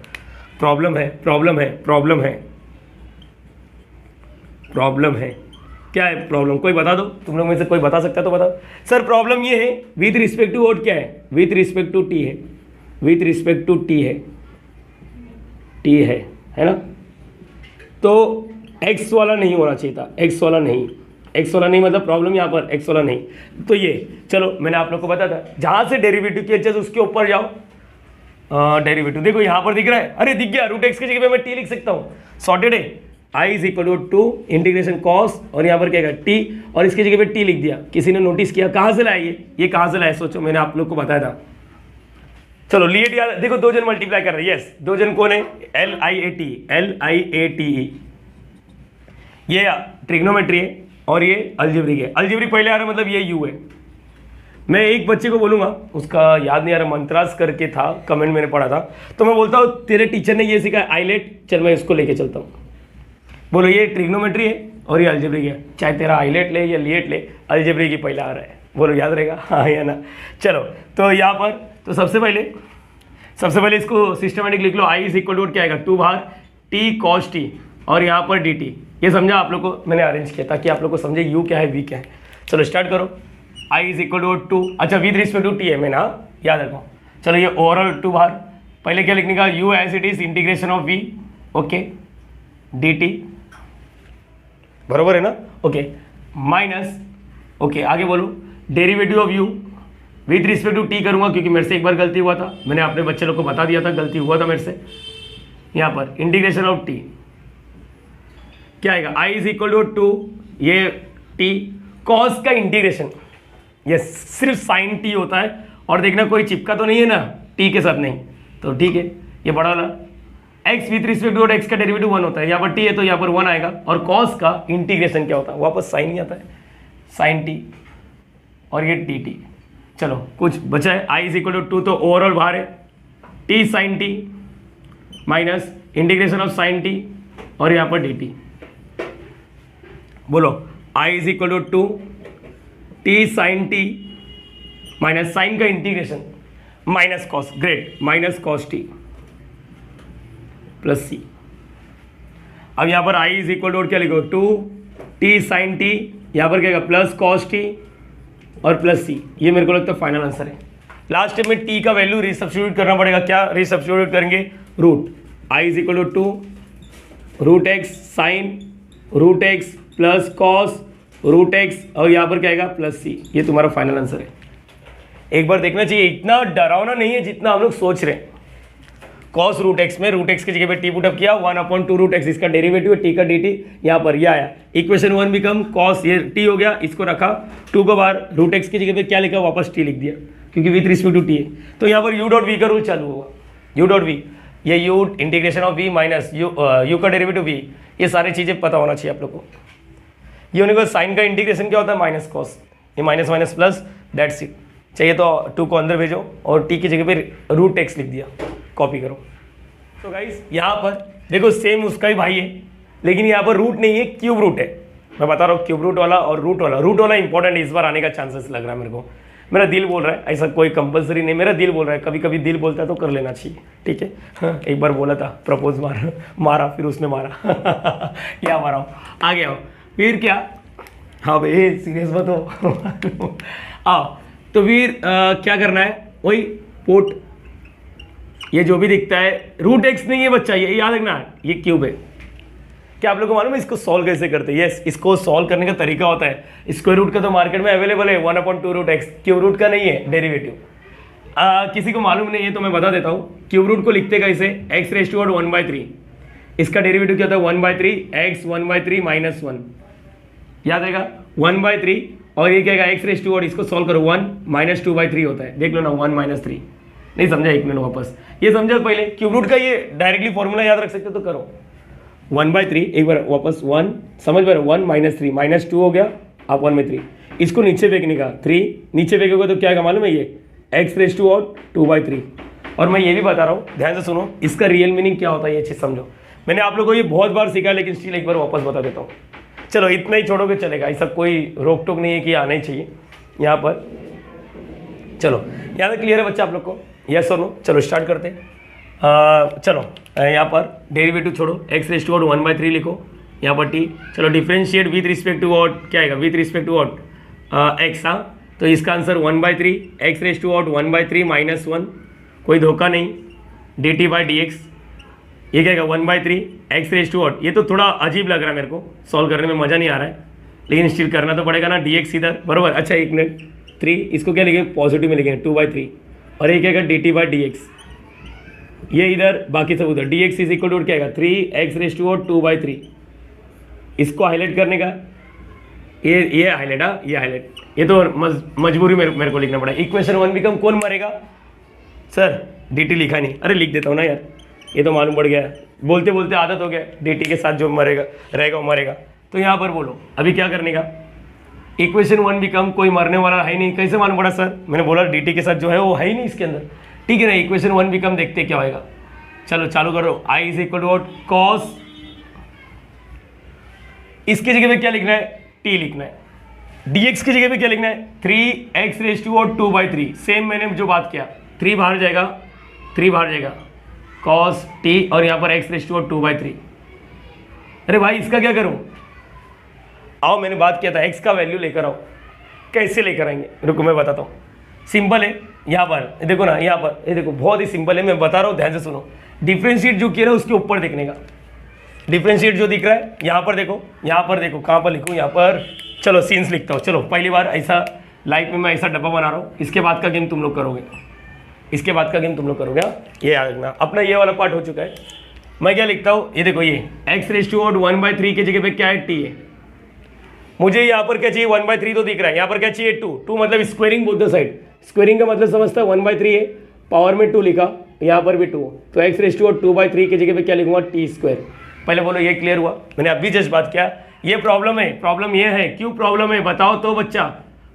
प्रॉब्लम है प्रॉब्लम है प्रॉब्लम है प्रॉब्लम है, क्या है प्रॉब्लम, कोई बता दो, तुम लोग में से कोई बता सकता है तो बताओ। सर प्रॉब्लम ये है विथ रिस्पेक्ट टू वोट क्या है, विथ रिस्पेक्ट टू टी है, विथ रिस्पेक्ट टू टी है, टी है ना, तो x वाला नहीं होना चाहिए था, x वाला नहीं मतलब प्रॉब्लम यहाँ पर x वाला नहीं, तो ये चलो मैंने आप लोग को बताया था, जहाँ से डेरिवेटिव की अच्छे उसके ऊपर जाओ, डेरिवेटिव देखो यहाँ पर दिख रहा है, अरे दिख गया, रूट x की जगह पे मैं t लिख सकता हूँ, सॉर्टेड है, i is equal to integration cos और यहाँ पर क्या है t और इसकी जगह पे t लिख दिया, किसी ने नोटिस किया, कहाँ से लाया ये कहाँ से लाया, सोचो मैंने आप लोग को बताया था, चलो लिए यार, देखो 2 जन मल्टीप्लाई कर रहे हैं, यस 2 जन कौन है LIATE, ये ट्रिग्नोमेट्री है और ये अलजेब्रिक है, अलजेब्रिक पहले आ रहा है मतलब ये u है। मैं एक बच्चे को बोलूँगा, उसका याद नहीं आ रहा, मंत्रास करके था, कमेंट मैंने पढ़ा था, तो मैं बोलता हूँ तेरे टीचर ने ये सिखाया आइलेट, चल मैं इसको लेके चलता हूँ, बोलो ये ट्रिग्नोमेट्री है और ये अलजेब्रिक है, चाहे तेरा आइलेट ले या लिएट ले, अलजेब्रिक ही पहले आ रहा है, बोलो याद रहेगा हाँ या ना। चलो तो यहाँ पर तो सबसे पहले इसको सिस्टमेटिक लिख लो, आई इज इक्वल टू क्या आएगा 2 बाहर टी कॉस टी और यहाँ पर dt, ये समझा आप लोग को, मैंने अरेंज किया ताकि आप लोग को समझे u क्या है v क्या है। चलो स्टार्ट करो, i इज इक्वल टू 2, अच्छा विद रिस्पेक्ट टू t है, मैंने याद रखो, चलो ये ओवरऑल 2 बाहर, पहले क्या लिखने का u as it is integration of v, okay dt, बरोबर है ना, ओके माइनस, ओके आगे बोलो derivative of u with respect to t करूँगा, क्योंकि मेरे से एक बार गलती हुआ था, मैंने अपने बच्चे लोग को बता दिया था, गलती हुआ था मेरे से, यहाँ पर इंटीग्रेशन ऑफ t क्या आएगा, i इज इक्वल टू ये t कॉस का इंटीग्रेशन, ये सिर्फ साइन t होता है, और देखना कोई चिपका तो नहीं है ना t के साथ, नहीं तो ठीक है, ये बड़ा वाला x with respect to x का डेरिवेटिव 1 होता है, यहाँ पर t है तो यहाँ पर 1 आएगा, और कॉस का इंटीग्रेशन क्या होता है, वापस साइन ही आता है, साइन t और ये dt, चलो कुछ बचा है, आई इज इक्वल टू 2 तो ओवरऑल बाहर है, t sine t minus integration of sine t और यहाँ पर डी टी। बोलो I is equal to t sine t minus sine का integration minus cos, great, minus cos t plus c. अब यहाँ पर आई इज इक्वल टू क्या लिखो, टू टी साइन टी, यहाँ पर क्या प्लस कॉस टी और प्लस सी। ये मेरे को लगता है फाइनल आंसर है। लास्ट स्टेप में टी का वैल्यू रीसब्स्टिट्यूट करना पड़ेगा। क्या रीसब्स्टिट्यूट करेंगे, root I is equal to root X sine root X plus cos root X और यहाँ पर क्या आएगा प्लस सी। ये तुम्हारा फाइनल आंसर है। एक बार देखना चाहिए, इतना डरावना नहीं है जितना हम लोग सोच रहे हैं। कॉस रूट एक्स में रूट एक्स की जगह पे टी पुट अप किया, 1/2 रूट एक्स इसका डेरिवेटिव है, टी का डी टी यहाँ पर ये आया। इक्वेशन 1 बिकम कॉस, ये टी हो गया, इसको रखा 2 को बाहर, रूट एक्स की जगह पे क्या लिखा वापस टी लिख दिया क्योंकि विथ रिस्पेक्ट टू टी है। तो यहाँ पर यू डॉट वी का रूल चालू होगा, यू डॉट वी, ये U integration of we minus U का डेरिवेटिव वी, ये सारी चीज़ें पता होना चाहिए आप लोग को। ये होने के बाद साइन का इंटीग्रेशन क्या होता है माइनस कॉस, ये minus minus plus, that's it. चाहिए तो 2 को अंदर भेजो और टी की जगह पे रूट एक्स लिख दिया, कॉपी करो। तो गाइस यहाँ पर देखो सेम उसका ही भाई है, लेकिन यहाँ पर रूट नहीं है, क्यूब रूट है। मैं बता रहा हूँ क्यूब रूट वाला और रूट वाला इंपॉर्टेंट इस बार आने का चांसेस लग रहा है मेरे को। मेरा दिल बोल रहा है, ऐसा कोई कंपलसरी नहीं, मेरा दिल बोल रहा है, कभी कभी दिल बोलता है तो कर लेना चाहिए, ठीक है। हाँ, एक बार बोला था प्रपोज मारा फिर उसने मारा या मारा आ गया फिर क्या। हाँ भाई सीरियस मत हो आओ। तो फिर क्या करना है, वही पोट, ये जो भी दिखता है रूट एक्स नहीं है बच्चा, ये याद रखना, ये क्यूब है। क्या आप लोगों को मालूम है इसको सॉल्व कैसे करते हैं? यस, इसको सॉल्व करने का तरीका होता है, स्क्वायर रूट का तो मार्केट में अवेलेबल है, 1/2 रूट एक्स, क्यूब रूट का नहीं है डेरिवेटिव। किसी को मालूम नहीं है तो मैं बता देता हूँ, क्यूब रूट को लिखते कैसे, एक्स रेज टू 1/3, इसका डेरिवेटिव क्या होता है 1/3 एक्स 1/3 माइनस 1, याद रहेगा 1/3 और ये क्या एक्स रेज टू, इसको सॉल्व करो 1 माइनस 2/3 होता है, देख लो ना 1 माइनस 3। नहीं समझा, एक मिनट वापस, ये समझा पहले क्यूब रूट का ये डायरेक्टली फॉर्मूला याद रख सकते तो करो 1/3, एक बार वापस 1 समझ पा रहे, 1 माइनस 3 माइनस 2 हो गया, आप 1 में 3, इसको नीचे फेंकने का 3 नीचे फेंकोगे तो क्या आएगा मालूम है, ये एक्स रेज टू और 2/3। और मैं ये भी बता रहा हूँ, ध्यान से सुनो, इसका रियल मीनिंग क्या होता है ये चीज़ समझो। मैंने आप लोगों को ये बहुत बार सीखा, लेकिन स्टिल एक बार वापस बता देता हूँ। चलो इतना ही छोड़ोगे चलेगा, ऐसा कोई रोक टोक नहीं है कि आना ही चाहिए यहाँ पर। चलो यहाँ तक क्लियर है बच्चा आप लोग को, यस और नो? चलो स्टार्ट करते हैं। चलो यहाँ पर डेरिवेटिव छोड़ो, एक्स रेज टू 1/3 लिखो, यहाँ पर टी, चलो differentiate with respect to what, क्या आएगा with respect to what X. हाँ, तो इसका answer 1/3 X raise to 1/3 minus 1, कोई धोखा नहीं, D T by D X, ये क्या 1/3 एक्स रेज टू व्हाट। ये तो थोड़ा अजीब लग रहा है मेरे को, सॉल्व करने में मज़ा नहीं आ रहा है, लेकिन स्टिल करना तो पड़ेगा ना, डी एक्स इधर बरोबर। अच्छा एक मिनट, 3 इसको क्या लिखेंगे पॉजिटिव में लिखेंगे 2/3 और ये क्या आएगा D T by D X, ये इधर बाकी सब उधर, D X is equal to क्या आएगा 3 एक्स रेज टू 2/3। इसको हाईलाइट करने का, ये हाईलाइट, हाँ ये हाईलाइट, ये तो मजबूरी मेरे को लिखना पड़ा। इक्वेशन 1 बिकम कौन मरेगा सर, डी टी लिखा नहीं, अरे लिख देता हूँ ना यार, ये तो मालूम पड़ गया, बोलते बोलते आदत हो गया, डी टी के साथ जो मरेगा रहेगा वो मरेगा। तो यहाँ पर बोलो अभी क्या करने का, इक्वेशन 1 बिकम कोई मरने वाला है नहीं, कैसे मालूम पड़ा सर? मैंने बोला डी टी के साथ जो है वो है ही नहीं इसके अंदर, ठीक है ना। इक्वेशन 1 बिकम देखते क्या होएगा, चलो चालू करो, आई इज इक्वल टू कॉस, इसकी जगह पे क्या लिखना है टी लिखना है, dx की जगह पे क्या लिखना है 3 एक्स रेज टू 2/3, सेम मैंने जो बात किया, 3 बाहर जाएगा, 3 बाहर जाएगा कॉस टी और यहाँ पर एक्स रेज टू 2/3। अरे भाई इसका क्या करूँ, आओ मैंने बात किया था एक्स का वैल्यू लेकर आओ, कैसे लेकर आएंगे रुको मैं बताता हूँ, सिंपल है। यहाँ पर देखो ना, यहाँ पर ये देखो बहुत ही सिंपल है, मैं बता रहा हूँ ध्यान से सुनो। डिफरेंशिएट जो किया ना उसके ऊपर देखने का, डिफरेंशिएट जो दिख रहा है यहाँ पर देखो, यहाँ पर देखो, कहाँ पर लिखूँ, यहाँ पर चलो सीन्स लिखता हूँ। चलो पहली बार ऐसा लाइफ में मैं ऐसा डब्बा बना रहा हूँ, इसके बाद का गेम तुम लोग करोगे, इसके बाद का गेम तुम लोग करोगे, ये याद रखना। अपना ये वाला पार्ट हो चुका है, मैं क्या लिखता हूँ, ये देखो ये एक्स रेज टू 1/3 की जगह पे क्या है टी है, मुझे यहाँ पर क्या चाहिए 1/3 तो दिख रहा है, यहाँ पर क्या चाहिए 2 मतलब squaring both the side, squaring का मतलब समझता है 1/3 है, पावर में 2 लिखा, यहाँ पर भी 2, तो एक्स रेज टू 2/3 की जगह पे क्या लिखूंगा टी स्क्वायर। पहले बोलो ये क्लियर हुआ, मैंने अभी जस्ट बात किया, ये प्रॉब्लम है, प्रॉब्लम ये है, क्यों प्रॉब्लम है बताओ तो बच्चा,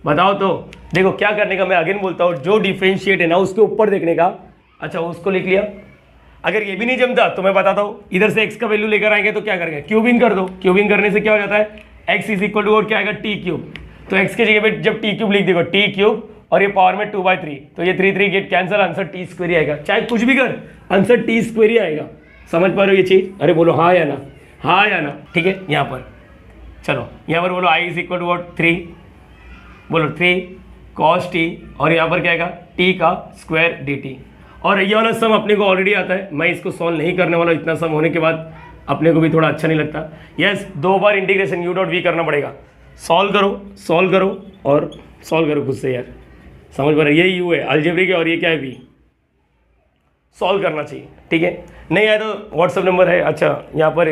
बताओ तो। देखो क्या करने का, मैं अगेन बोलता हूँ, जो डिफ्रेंशिएट है ना उसके ऊपर देखने का। अच्छा उसको लिख लिया। अगर ये भी नहीं जमता तो मैं बताता हूँ, इधर से x का वैल्यू लेकर आएंगे तो क्या करेंगे, क्यूबिंग कर दो। क्यूबिंग करने से क्या हो जाता है, x इज इक्वल टू और क्या आएगा, टी क्यूब। तो x की जगह पे जब टी क्यूब लिख देगा, टी क्यूब और ये पावर में 2/3, तो ये 3 get cancel, answer t square ही आएगा। चाहे कुछ भी कर, आंसर टी स्क्वायर ही आएगा। समझ पा रहे हो ये चीज? अरे बोलो हाँ या ना, हाँ या ना। ठीक है, यहाँ पर चलो, यहाँ पर बोलो i is equal to what 3, बोलो 3 cos t, और यहाँ पर क्या आएगा, t का स्क्वायर dt। और ये वाला सम अपने को ऑलरेडी आता है, मैं इसको सॉल्व नहीं करने वाला। इतना सम होने के बाद अपने को भी थोड़ा अच्छा नहीं लगता। यस, 2 बार इंटीग्रेशन u डॉट v करना पड़ेगा। सॉल्व करो और सॉल्व करो खुद से यार। समझ पा रहे, ये u है अलजेब्रिक है और ये क्या है v। सॉल्व करना चाहिए, ठीक है। नहीं आया तो व्हाट्सअप नंबर है। अच्छा यहाँ पर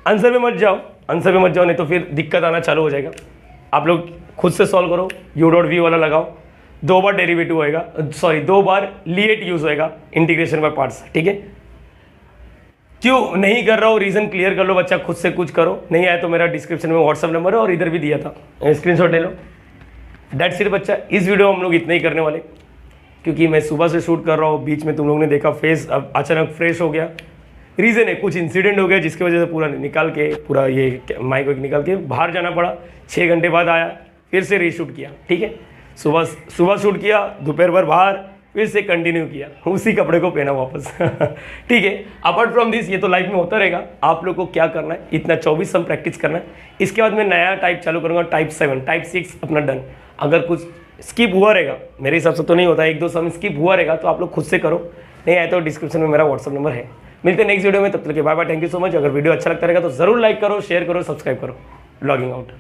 आंसर में मत जाओ, नहीं तो फिर दिक्कत आना चालू हो जाएगा। आप लोग खुद से सॉल्व करो, u डॉट v वाला लगाओ। 2 बार डेरिवेटिव होएगा, सॉरी 2 बार लिएट यूज होएगा इंटीग्रेशन बाय पार्ट्स, ठीक है। क्यों नहीं कर रहा हूँ, रीजन क्लियर कर लो बच्चा, खुद से कुछ करो। नहीं आया तो मेरा डिस्क्रिप्शन में व्हाट्सअप नंबर है और इधर भी दिया था, स्क्रीनशॉट ले लो। दैट्स इट बच्चा, इस वीडियो में हम लोग इतना ही करने वाले, क्योंकि मैं सुबह से शूट कर रहा हूँ। बीच में तुम लोग ने देखा फेस अब अचानक फ्रेश हो गया। रीज़न है कुछ इंसिडेंट हो गया जिसकी वजह से पूरा निकाल के, पूरा ये माइक वाइक निकाल के बाहर जाना पड़ा। 6 घंटे बाद आया, फिर से रीशूट किया, ठीक है। सुबह शूट किया, दोपहर भर बाहर, फिर से कंटिन्यू किया, उसी कपड़े को पहना वापस। ठीक है। अपार्ट फ्रॉम दिस, ये तो लाइफ में होता रहेगा। आप लोग को क्या करना है, इतना 24 सम प्रैक्टिस करना है। इसके बाद मैं नया टाइप चालू करूँगा, टाइप 7, टाइप 6 अपना डन। अगर कुछ स्किप हुआ रहेगा, मेरे हिसाब से तो नहीं होता, 1-2 सम स्किप हुआ रहेगा तो आप लोग खुद से करो। नहीं आया तो डिस्क्रिप्शन में मेरा व्हाट्सअप नंबर है। मिलते हैं नेक्स्ट वीडियो में, तब तक के bye bye, thank you so much. अगर वीडियो अच्छा लगता रहेगा तो जरूर लाइक करो, शेयर करो, सब्सक्राइब करो। Logging out.